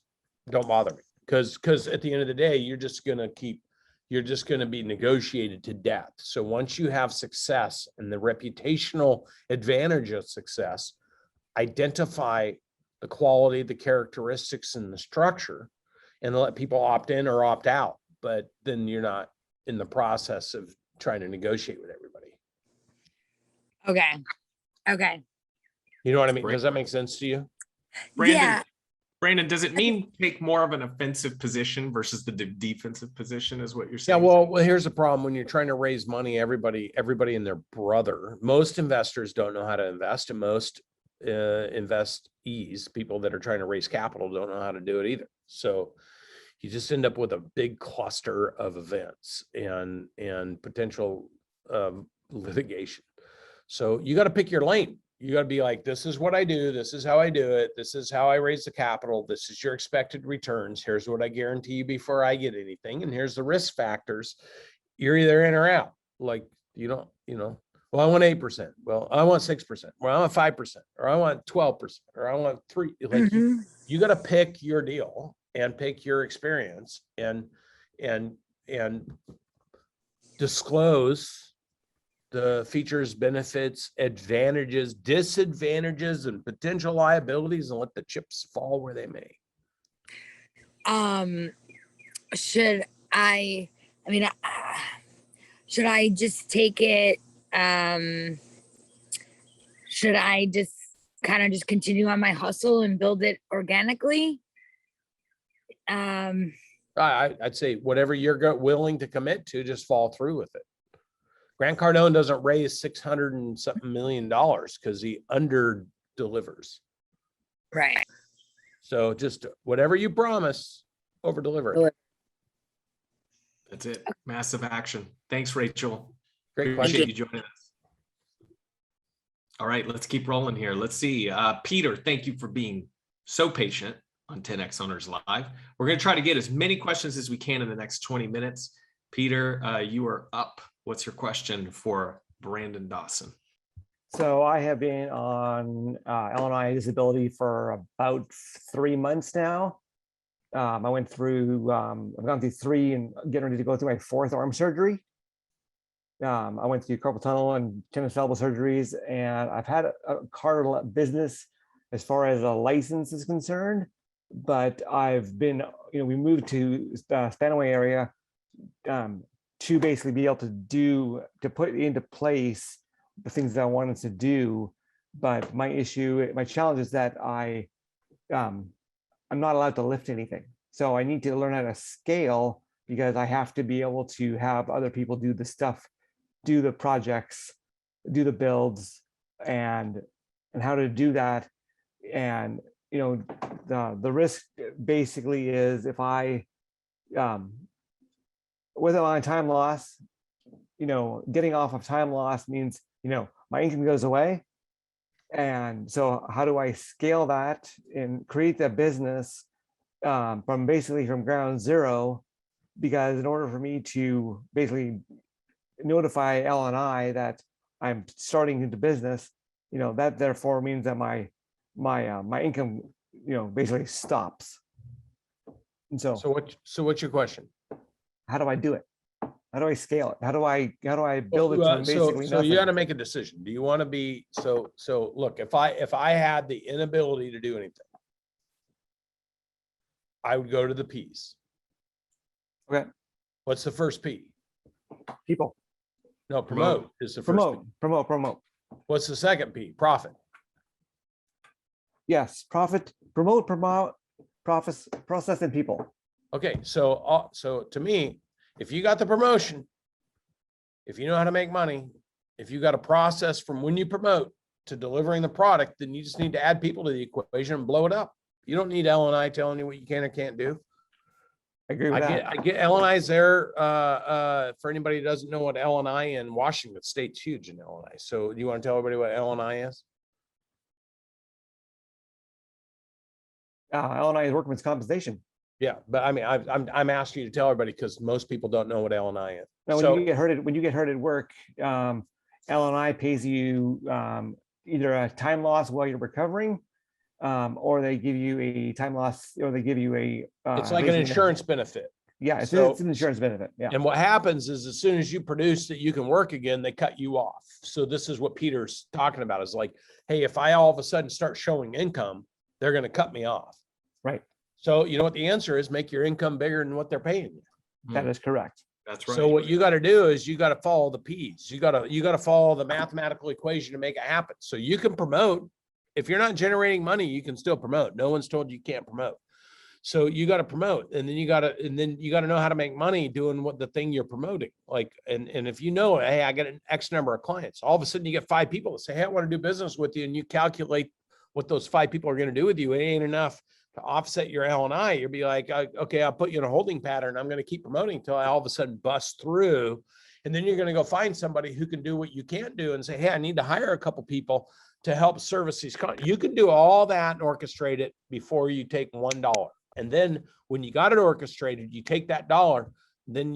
don't bother me. Because at the end of the day, you're just going to be negotiated to death. So once you have success and the reputational advantage of success, identify the quality, the characteristics, and the structure, and let people opt in or opt out. But then you're not in the process of trying to negotiate with everybody. Okay. You know what I mean? Right. Does that make sense to you? Brandon, does it mean take more of an offensive position versus the defensive position, is what you're saying? Yeah, well, here's the problem. When you're trying to raise money, everybody and their brother, most investors don't know how to invest, and most investees, people that are trying to raise capital, don't know how to do it either. So you just end up with a big cluster of events and potential litigation. So you got to pick your lane. You got to be like, this is what I do. This is how I do it. This is how I raise the capital. This is your expected returns. Here's what I guarantee you before I get anything. And here's the risk factors. You're either in or out. Like, well, I want 8%. Well, I want 6%. Well, I want 5%, or I want 12%, or I want 3%. Like you got to pick your deal and pick your experience and disclose the features, benefits, advantages, disadvantages, and potential liabilities, and let the chips fall where they may. Should I mean, should I just take it? Should I just kind of just continue on my hustle and build it organically? I'd say whatever you're willing to commit to, just fall through with it. Grant Cardone doesn't raise 600 and something million dollars because he under delivers. Right. So just whatever you promise, over deliver it. That's it. Massive action. Thanks, Rachel. Great Appreciate question. you joining us. All right, let's keep rolling here. Let's see. Peter, thank you for being so patient on 10X Owners Live. We're going to try to get as many questions as we can in the next 20 minutes. Peter, you are up. What's your question for Brandon Dawson? So I have been on L&I disability for about 3 months now. I went through, I've gone through 3 and getting ready to go through my 4th arm surgery. I went through carpal tunnel and tennis elbow surgeries, and I've had a car business as far as a license is concerned, but I've been, we moved to Spanaway area to basically be able to put into place the things that I wanted to do. But my challenge is that I'm not allowed to lift anything. So I need to learn how to scale, because I have to be able to have other people do the stuff, do the projects, do the builds, and how to do that. And the risk basically is, if I with a lot of time loss, getting off of time loss means my income goes away. And so how do I scale that and create that business from ground zero? Because in order for me to basically notify L&I that I'm starting into business, that therefore means that my income, basically stops. And so what's your question? How do I do it? How do I scale it? How do I build it to basically so nothing? you got to make a decision. Do you want to be so look, if I had the inability to do anything, I would go to the P's. Okay. What's the first P? People. No, promote is the first P. Promote. What's the second P? Profit. Yes, profit, promote, process, and people. Okay, so to me, if you got the promotion, if you know how to make money, if you got a process from when you promote to delivering the product, then you just need to add people to the equation and blow it up. You don't need L&I telling you what you can or can't do. I agree with that. I get L&I's there. For anybody who doesn't know what L&I in Washington State's huge in L&I. So do you want to tell everybody what L&I is? L&I is workman's compensation. Yeah, but I mean, I'm asking you to tell everybody because most people don't know what L&I is. Now, when So you get hurt at work, L&I pays you either a time loss while you're recovering, or they give you a time loss, or they give you a. it's like an insurance benefit. Yeah, it's an insurance benefit. Yeah. And what happens is, as soon as you produce that you can work again, they cut you off. So this is what Peter's talking about, is like, hey, if I all of a sudden start showing income, they're going to cut me off. Right. So you know what the answer is? Make your income bigger than what they're paying you. That is correct. That's right. So what you got to do is you got to follow the P's. You got to follow the mathematical equation to make it happen. So you can promote. If you're not generating money, you can still promote. No one's told you can't promote. So you got to promote, and then you got to know how to make money doing what the thing you're promoting. Like, and if you know, hey, I got an X number of clients, all of a sudden you get 5 people that say, hey, I want to do business with you, and you calculate what those 5 people are going to do with you. It ain't enough to offset your L&I. You'll be like, okay, I'll put you in a holding pattern. I'm going to keep promoting until I all of a sudden bust through. And then you're going to go find somebody who can do what you can't do and say, hey, I need to hire a couple people to help service these. You can do all that and orchestrate it before you take $1. And then when you got it orchestrated, you take that $1, then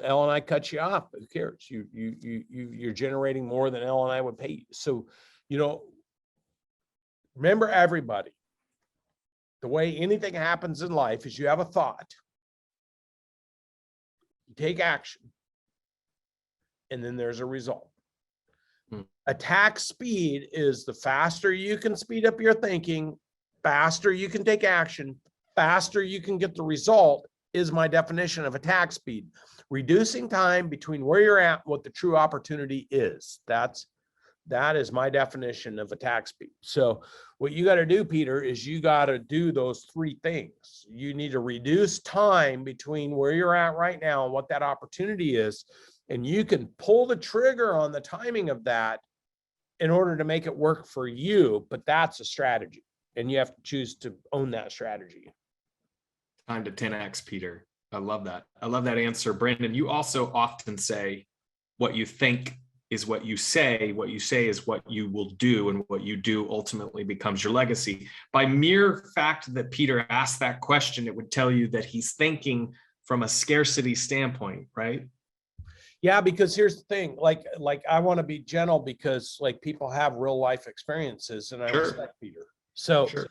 L&I cuts you off. Who cares? You're generating more than L&I would pay you. So, remember, everybody, the way anything happens in life is you have a thought, you take action, and then there's a result. Attack speed is the faster you can speed up your thinking, faster you can take action, faster you can get the result is my definition of attack speed. Reducing time between where you're at, what the true opportunity is. That is my definition of attack speed. So what you got to do, Peter, is you got to do those three things. You need to reduce time between where you're at right now and what that opportunity is. And you can pull the trigger on the timing of that in order to make it work for you, but that's a strategy. And you have to choose to own that strategy. Time to 10x, Peter. I love that. I love that answer. Brandon, you also often say what you think is what you say is what you will do, and what you do ultimately becomes your legacy. By mere fact that Peter asked that question, it would tell you that he's thinking from a scarcity standpoint, right? Yeah, because here's the thing, like I want to be gentle because like people have real life experiences and I Sure. respect Peter. So, Sure.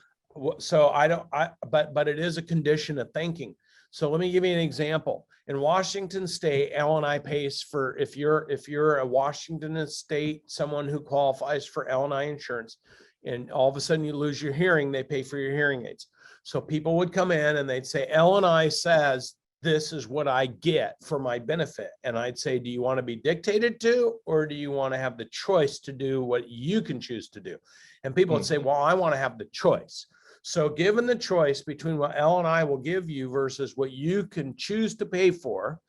so but it is a condition of thinking. So let me give you an example. In Washington State, L&I pays for, if you're a Washington State, someone who qualifies for L&I insurance, and all of a sudden you lose your hearing, they pay for your hearing aids. So people would come in and they'd say, L&I says, this is what I get for my benefit. And I'd say, do you want to be dictated to, or do you want to have the choice to do what you can choose to do? And people would say, well, I want to have the choice. So given the choice between what L&I will give you versus what you can choose to pay for,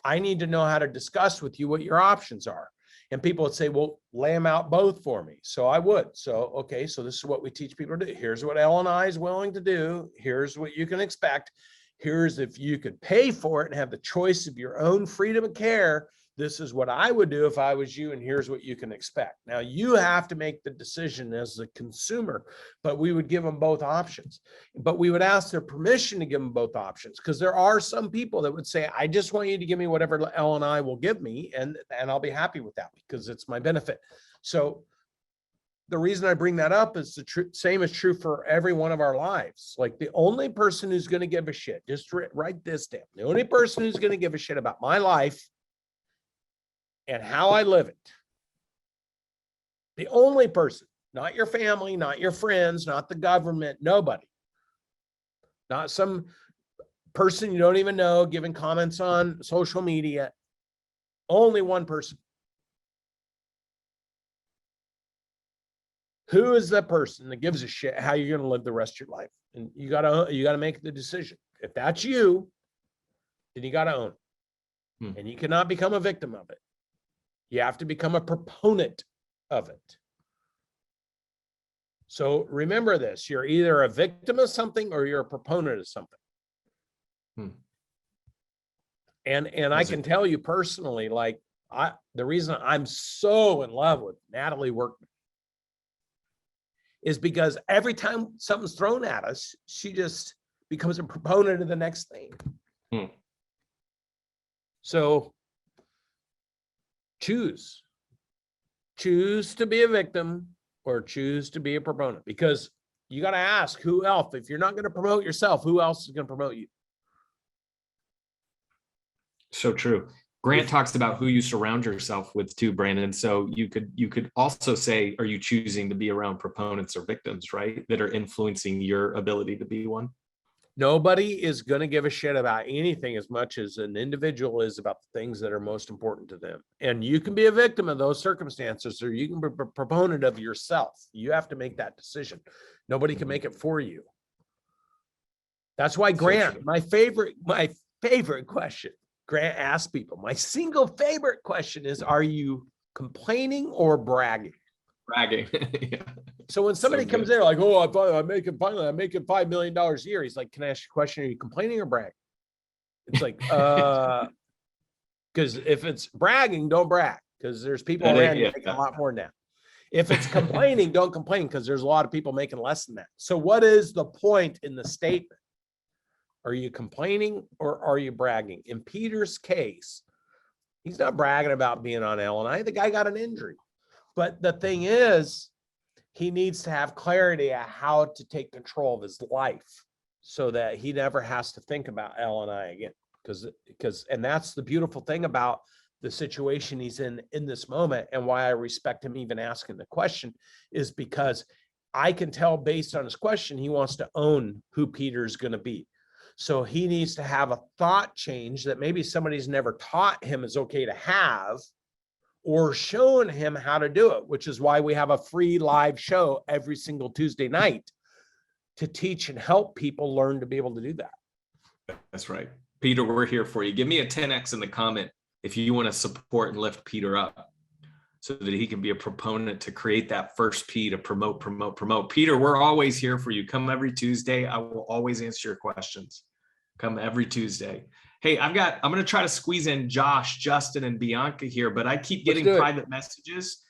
I need to know how to discuss with you what your options are. And people would say, well, lay them out both for me. So I would. So, okay, so this is what we teach people to do. Here's what L&I is willing to do. Here's what you can expect. Here's if you could pay for it and have the choice of your own freedom of care, this is what I would do if I was you, and here's what you can expect. Now you have to make the decision as a consumer, but we would give them both options. But we would ask their permission to give them both options, because there are some people that would say, I just want you to give me whatever L&I will give me, and I'll be happy with that because it's my benefit. So the reason I bring that up is the same is true for every one of our lives. Like the only person who's going to give a shit, just write this down. The only person who's going to give a shit about my life and how I live it. The only person, not your family, not your friends, not the government, nobody. Not some person you don't even know giving comments on social media. Only one person. Who is that person that gives a shit how you're going to live the rest of your life? And you gotta make the decision. If that's you, then you gotta own it. And you cannot become a victim of it. You have to become a proponent of it. So remember this, you're either a victim of something or you're a proponent of something. And I can tell you personally, like the reason I'm so in love with Natalie Workman is because every time something's thrown at us, she just becomes a proponent of the next thing. So choose to be a victim or choose to be a proponent, because you got to ask who else. If you're not going to promote yourself, who else is going to promote you? So true. Grant talks about who you surround yourself with too, Brandon. So you could also say, are you choosing to be around proponents or victims, right? That are influencing your ability to be one. Nobody is going to give a shit about anything as much as an individual is about the things that are most important to them. And you can be a victim of those circumstances, or you can be a proponent of yourself. You have to make that decision. Nobody can make it for you. That's why Grant, my favorite question, Grant asks people, my single favorite question is, are you complaining or bragging? Bragging. Yeah. So when somebody comes in like, oh, I'm making $5 million a year. He's like, can I ask you a question? Are you complaining or bragging? It's like, because if it's bragging, don't brag, because there's people around you making a lot more than that. If it's complaining, don't complain, because there's a lot of people making less than that. So what is the point in the statement? Are you complaining or are you bragging? In Peter's case, he's not bragging about being on L&I. The guy got an injury. But the thing is, he needs to have clarity on how to take control of his life so that he never has to think about L&I again. And that's the beautiful thing about the situation he's in this moment. And why I respect him even asking the question is because I can tell based on his question, he wants to own who Peter's going to be. So he needs to have a thought change that maybe somebody's never taught him is okay to have, or shown him how to do it, which is why we have a free live show every single Tuesday night to teach and help people learn to be able to do that. That's right. Peter, we're here for you. Give me a 10X in the comment if you want to support and lift Peter up so that he can be a proponent to create that first P to promote. Peter, we're always here for you. Come every Tuesday. I will always answer your questions. Come every Tuesday. Hey, I'm going to try to squeeze in Josh, Justin, and Bianca here, but I keep getting private messages.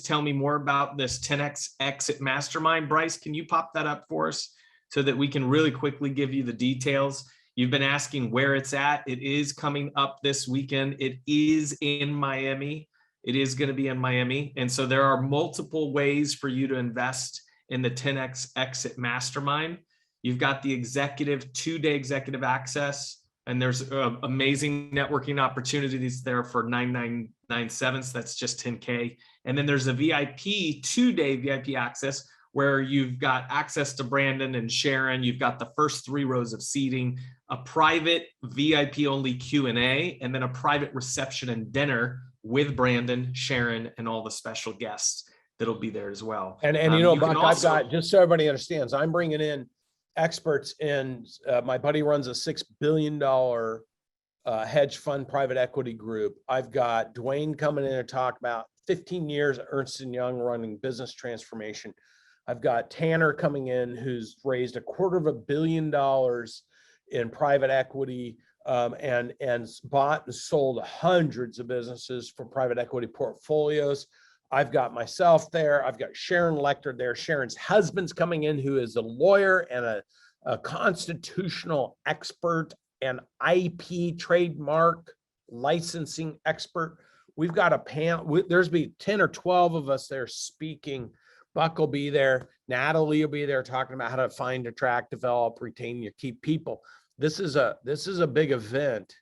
Tell me more about this 10X Exit Mastermind. Bryce, can you pop that up for us so that we can really quickly give you the details? You've been asking where it's at. It is coming up this weekend. It is in Miami. It is going to be in Miami. And so there are multiple ways for you to invest in the 10X Exit Mastermind. You've got the executive 2-day executive access, and there's amazing networking opportunities there for $9,997. So that's just $10K. And then there's a VIP 2-day VIP access where you've got access to Brandon and Sharon. You've got the first 3 rows of seating, a private VIP only Q&A, and then a private reception and dinner with Brandon, Sharon, and all the special guests that'll be there as well. And you know, Buck, I've got, just so everybody understands, I'm bringing in experts in, my buddy runs a $6 billion hedge fund private equity group. I've got Dwayne coming in to talk about 15 years at Ernst & Young running business transformation. I've got Tanner coming in who's raised $250 million in private equity and bought and sold hundreds of businesses for private equity portfolios. I've got myself there. I've got Sharon Lecter there. Sharon's husband's coming in, who is a lawyer and a constitutional expert and IP trademark licensing expert. We've got a panel. There's be 10 or 12 of us there speaking. Buck will be there. Natalie will be there talking about how to find, attract, develop, retain, your key people. This is a big event.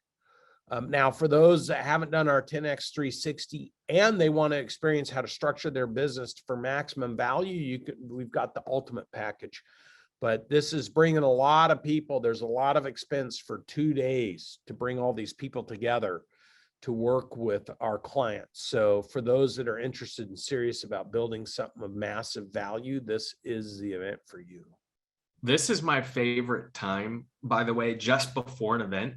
Now, for those that haven't done our 10X 360 and they want to experience how to structure their business for maximum value, we've got the ultimate package. But this is bringing a lot of people. There's a lot of expense for 2 days to bring all these people together to work with our clients. So for those that are interested and serious about building something of massive value, this is the event for you. This is my favorite time, by the way, just before an event.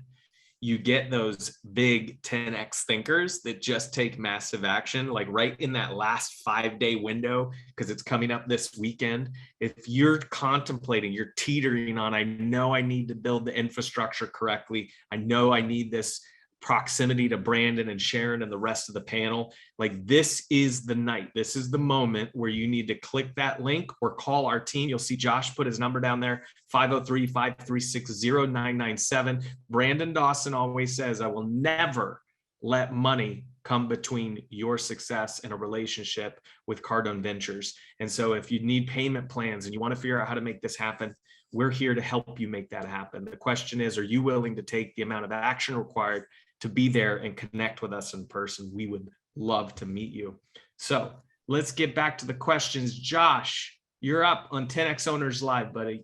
You get those big 10X thinkers that just take massive action, like right in that last 5-day window, because it's coming up this weekend. If you're contemplating, you're teetering on, I know I need to build the infrastructure correctly. I know I need this proximity to Brandon and Sharon and the rest of the panel. Like, this is the night. This is the moment where you need to click that link or call our team. You'll see Josh put his number down there, 503-536-0997. Brandon Dawson always says, I will never let money come between your success and a relationship with Cardone Ventures. And so if you need payment plans and you want to figure out how to make this happen, we're here to help you make that happen. The question is, are you willing to take the amount of action required to be there and connect with us in person? We would love to meet you. So let's get back to the questions. Josh, you're up on 10X Owners Live, buddy.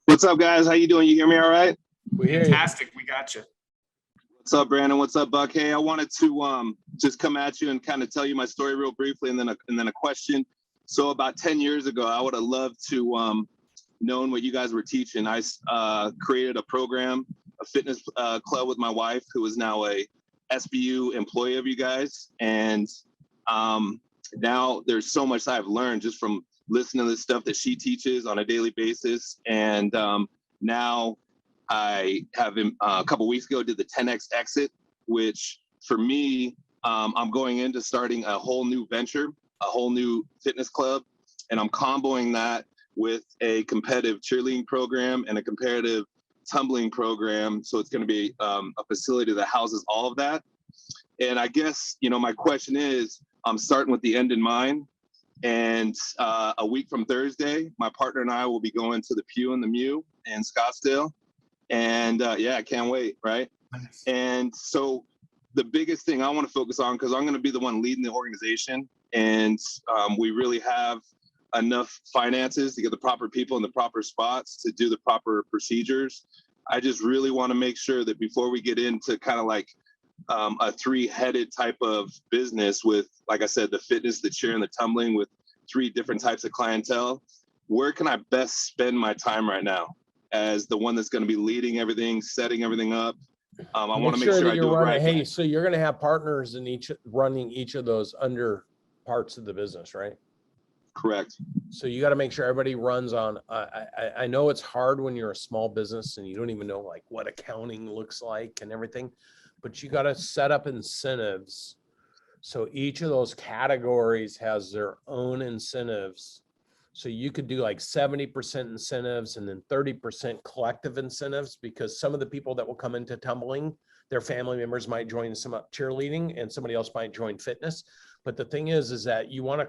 What's up, guys? How you doing? You hear me all right? We hear Fantastic. You. We got you. What's up, Brandon? What's up, Buck? Hey, I wanted to just come at you and kind of tell you my story real briefly, and then a question. So about 10 years ago, I would have loved to known what you guys were teaching. I created a program, a fitness club with my wife, who is now a SBU employee of you guys. And now there's so much I've learned just from listening to the stuff that she teaches on a daily basis. And now I have, a couple weeks ago, did the 10X Exit, which for me, I'm going into starting a whole new venture, a whole new fitness club. And I'm comboing that with a competitive cheerleading program and a competitive tumbling program. So it's going to be a facility that houses all of that. And I guess, my question is, I'm starting with the end in mind. And a week from Thursday, my partner and I will be going to the Pew and the Mew in Scottsdale. And yeah, I can't wait, right? And so the biggest thing I want to focus on, because I'm going to be the one leading the organization, and we really have enough finances to get the proper people in the proper spots to do the proper procedures. I just really want to make sure that before we get into kind of like a three-headed type of business with, like I said, the fitness, the cheer, and the tumbling with 3 different types of clientele, where can I best spend my time right now as the one that's going to be leading everything, setting everything up? I want to make sure I do it right. Hey, so you're going to have partners in running each of those under parts of the business, right? Correct. So you got to make sure everybody runs on. I know it's hard when you're a small business and you don't even know like what accounting looks like and everything, but you got to set up incentives. So each of those categories has their own incentives. So you could do like 70% incentives and then 30% collective incentives, because some of the people that will come into tumbling, their family members might join some cheerleading and somebody else might join fitness. But the thing is that you want to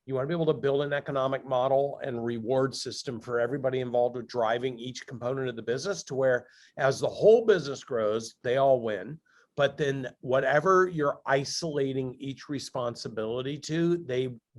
be able to build an economic model and reward system for everybody involved with driving each component of the business to where as the whole business grows, they all win. But then whatever you're isolating each responsibility to,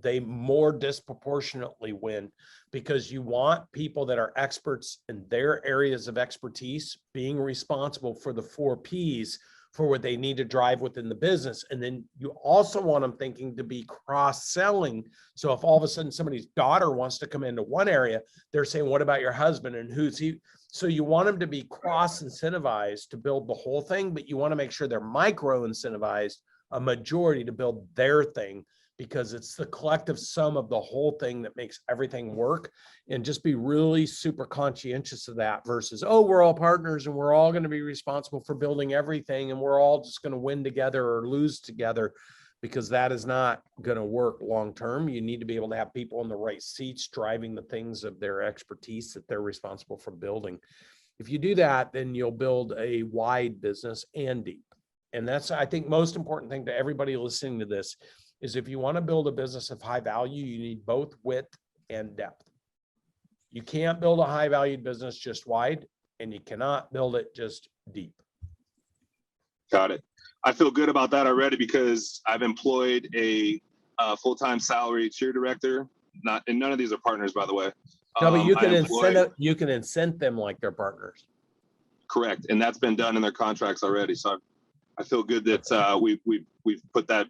they more disproportionately win, because you want people that are experts in their areas of expertise being responsible for the 4 Ps for what they need to drive within the business. And then you also want them thinking to be cross-selling. So if all of a sudden somebody's daughter wants to come into one area, they're saying, what about your husband and who's he? So you want them to be cross-incentivized to build the whole thing, but you want to make sure they're micro-incentivized, a majority, to build their thing, because it's the collective sum of the whole thing that makes everything work. And just be really super conscientious of that versus, oh, we're all partners and we're all going to be responsible for building everything and we're all just going to win together or lose together, because that is not going to work long term. You need to be able to have people in the right seats driving the things of their expertise that they're responsible for building. If you do that, then you'll build a wide business and deep. And that's, I think, most important thing to everybody listening to this is if you want to build a business of high value, you need both width and depth. You can't build a high valued business just wide, and you cannot build it just deep. Got it. I feel good about that already because I've employed a full-time salary cheer director. And none of these are partners, by the way. No, but you can incent them like they're partners. Correct, and that's been done in their contracts already. So I feel good that we've put that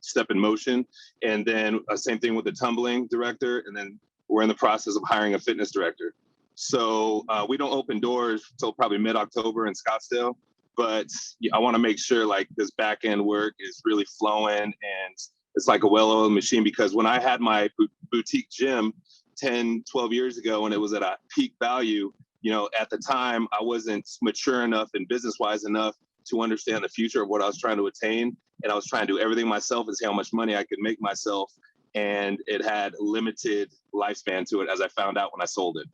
step in motion. And then same thing with the tumbling director. And then we're in the process of hiring a fitness director. So we don't open doors till probably mid-October in Scottsdale. But I want to make sure like this back end work is really flowing and it's like a well-oiled machine, because when I had my boutique gym 10, 12 years ago and it was at a peak value, you know, at the time I wasn't mature enough and business-wise enough to understand the future of what I was trying to attain. And I was trying to do everything myself and see how much money I could make myself. And it had limited lifespan to it, as I found out when I sold it.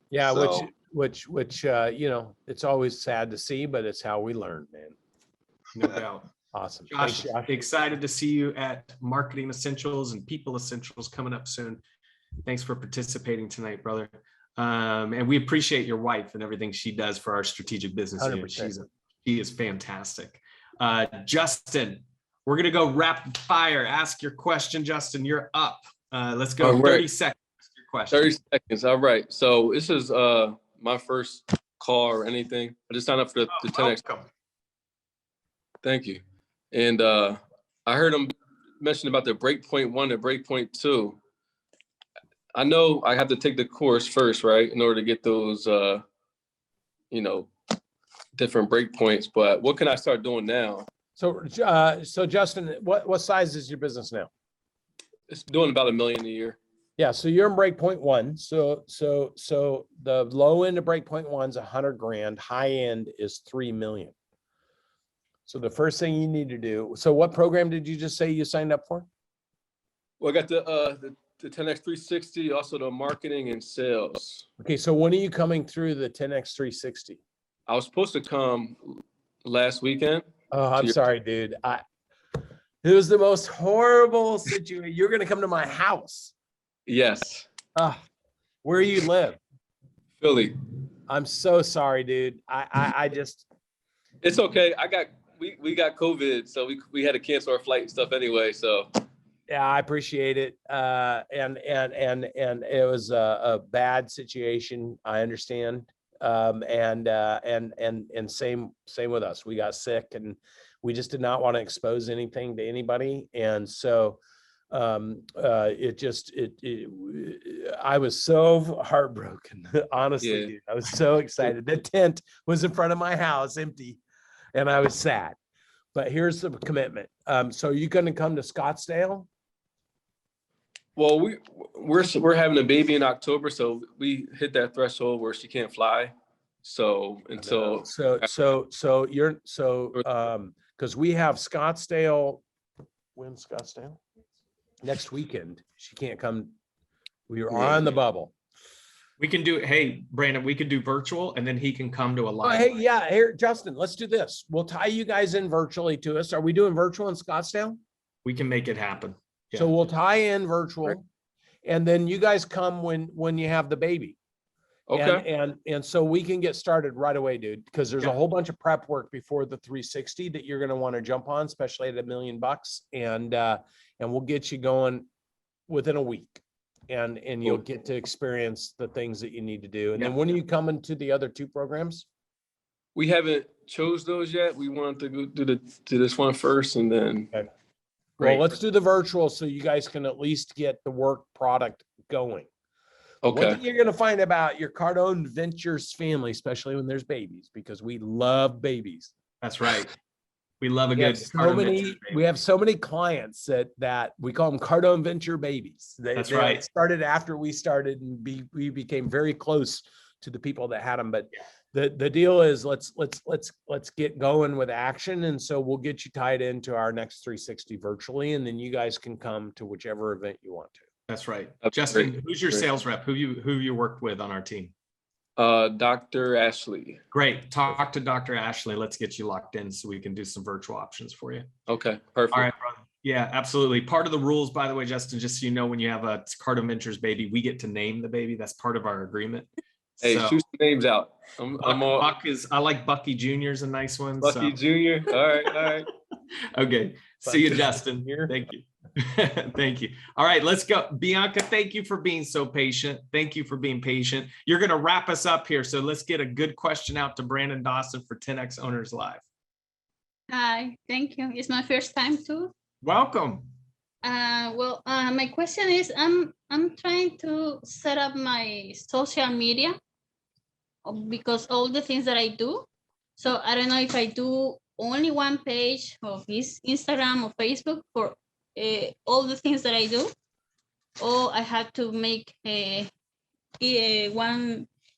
Yeah, so, which you know, it's always sad to see, but it's how we learn, man. No doubt. Awesome. Josh, Thanks, Josh. excited to see you at Marketing Essentials and People Essentials coming up soon. Thanks for participating tonight, brother. And we appreciate your wife and everything she does for our strategic business unit. She is fantastic. Justin, we're going to go rapid fire. Ask your question, Justin. You're up. Let's go. Right. 30 seconds. Your question. 30 seconds. All right. So this is my first call or anything. I just signed up for the 10X. Thank you. And I heard him mention about the breakpoint 1 and breakpoint 2. I know I have to take the course first, right, in order to get those, you know, different breakpoints. But what can I start doing now? So Justin, what size is your business now? It's doing about $1 million a year. Yeah, so you're in breakpoint 1. So the low end of breakpoint 1 is 100 grand. High end is 3 million. So the first thing you need to do. So what program did you just say you signed up for? Well, I got the 10X 360, also the marketing and sales. Okay, so when are you coming through the 10X 360? I was supposed to come last weekend. Oh, I'm sorry, dude. It was the most horrible situation. You're going to come to my house. Yes. Where you live? Philly. I'm so sorry, dude. I just, It's okay. We got COVID, so we had to cancel our flight and stuff anyway. So Yeah, I appreciate it. And it was a bad situation. I understand. And same with us. We got sick and we just did not want to expose anything to anybody. And so I was so heartbroken, honestly, Yeah. dude. I was so excited. The tent was in front of my house empty and I was sad. But here's the commitment. So are you going to come to Scottsdale? well, we're having a baby in October, so we hit that threshold where she can't fly. So until because we have Scottsdale. When's Scottsdale? Next weekend. She can't come. We are on the bubble. We can do, hey, Brandon, we could do virtual and then he can come to a Oh, live. hey, yeah, here, Justin, let's do this. We'll tie you guys in virtually to us. Are we doing virtual in Scottsdale? We can make it happen. Yeah. So we'll tie in virtual, and then you guys come when you have the baby. okay. And so we can get started right away, dude, because there's Yeah. a whole bunch of prep work before the 360 that you're going to want to jump on, especially at $1 million. And we'll get you going within a week. And you'll get to experience the things that you need to do. And then when are you coming to the other 2 programs? We haven't chose those yet. We wanted to go do this one first, and then. Okay. Great. Well, let's do the virtual so you guys can at least get the work product going. Okay. One thing you're going to find about your Cardone Ventures family, especially when there's babies, because we love babies. That's right. We love a We have good. we have so many clients that we call them Cardone Venture babies. That's they right. started after we started, and we became very close to the people that had them. But the deal is let's get going with action. And so we'll get you tied into our next 360 virtually, and then you guys can come to whichever event you want to. That's right. That's Justin, great. who's your Great. sales rep? Who you worked with on our team? Dr. Ashley. Great. Talk to Dr. Ashley. Let's get you locked in so we can do some virtual options for you. Okay, perfect. All right, brother. Yeah, absolutely. Part of the rules, by the way, Justin, just so you know, when you have a Cardone Ventures baby, we get to name the baby. That's part of our agreement. Hey, So, shoot some names out. I'm all I like Bucky Jr. is a nice one. Bucky Jr. All right. Okay. See you, Bucky Justin. Jr. Thank you. Thank you. All right, let's go. Bianca, thank you for being so patient. Thank you for being patient. You're going to wrap us up here. So let's get a good question out to Brandon Dawson for 10X Owners Live. Hi, thank you. It's my first time too. Welcome. My question is, I'm trying to set up my social media because all the things that I do. So I don't know if I do only one page of his Instagram or Facebook for all the things that I do, or I had to make one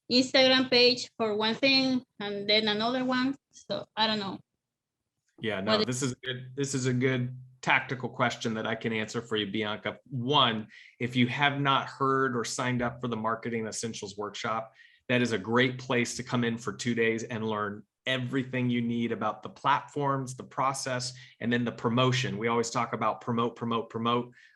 Instagram page for one thing and then another one. So I don't know. Yeah, no, this is a good tactical question that I can answer for you, Bianca. One, if you have not heard or signed up for the Marketing Essentials Workshop, that is a great place to come in for 2 days and learn everything you need about the platforms, the process, and then the promotion. We always talk about promote.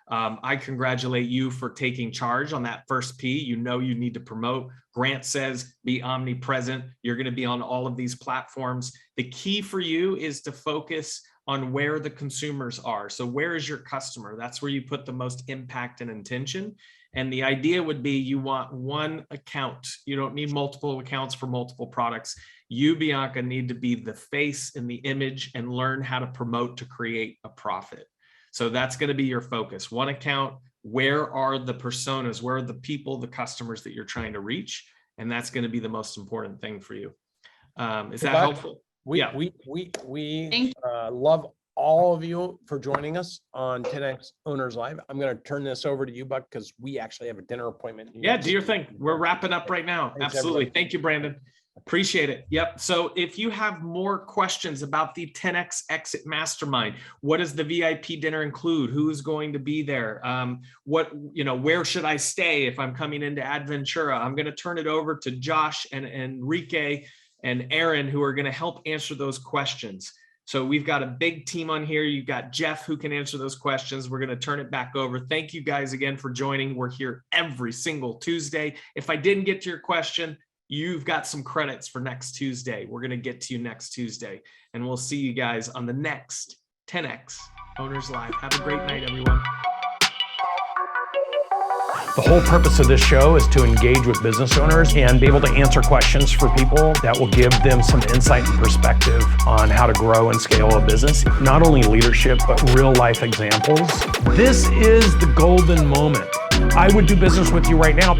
I congratulate you for taking charge on that first P. You know you need to promote. Grant says be omnipresent. You're going to be on all of these platforms. The key for you is to focus on where the consumers are. So where is your customer? That's where you put the most impact and intention. And the idea would be you want one account. You don't need multiple accounts for multiple products. You, Bianca, need to be the face and the image and learn how to promote to create a profit. So that's going to be your focus. One account, where are the personas? Where are the people, the customers that you're trying to reach? And that's going to be the most important thing for you. Is that helpful? We love all of you for joining us on 10X Owners Live. I'm going to turn this over to you, Buck, because we actually have a dinner appointment. Yeah, do your thing. We're wrapping up right now. Thanks, Absolutely. everybody. Thank you, Brandon. Appreciate it. Yep. So if you have more questions about the 10X Exit Mastermind, what does the VIP dinner include? Who's going to be there? Where should I stay if I'm coming into Adventura? I'm going to turn it over to Josh and Enrique and Aaron, who are going to help answer those questions. So we've got a big team on here. You've got Jeff who can answer those questions. We're going to turn it back over. Thank you guys again for joining. We're here every single Tuesday. If I didn't get to your question, you've got some credits for next Tuesday. We're going to get to you next Tuesday, and we'll see you guys on the next 10X Owners Live. Have a great night, everyone. The whole purpose of this show is to engage with business owners and be able to answer questions for people that will give them some insight and perspective on how to grow and scale a business. Not only leadership, but real life examples. This is the golden moment. I would do business with you right now.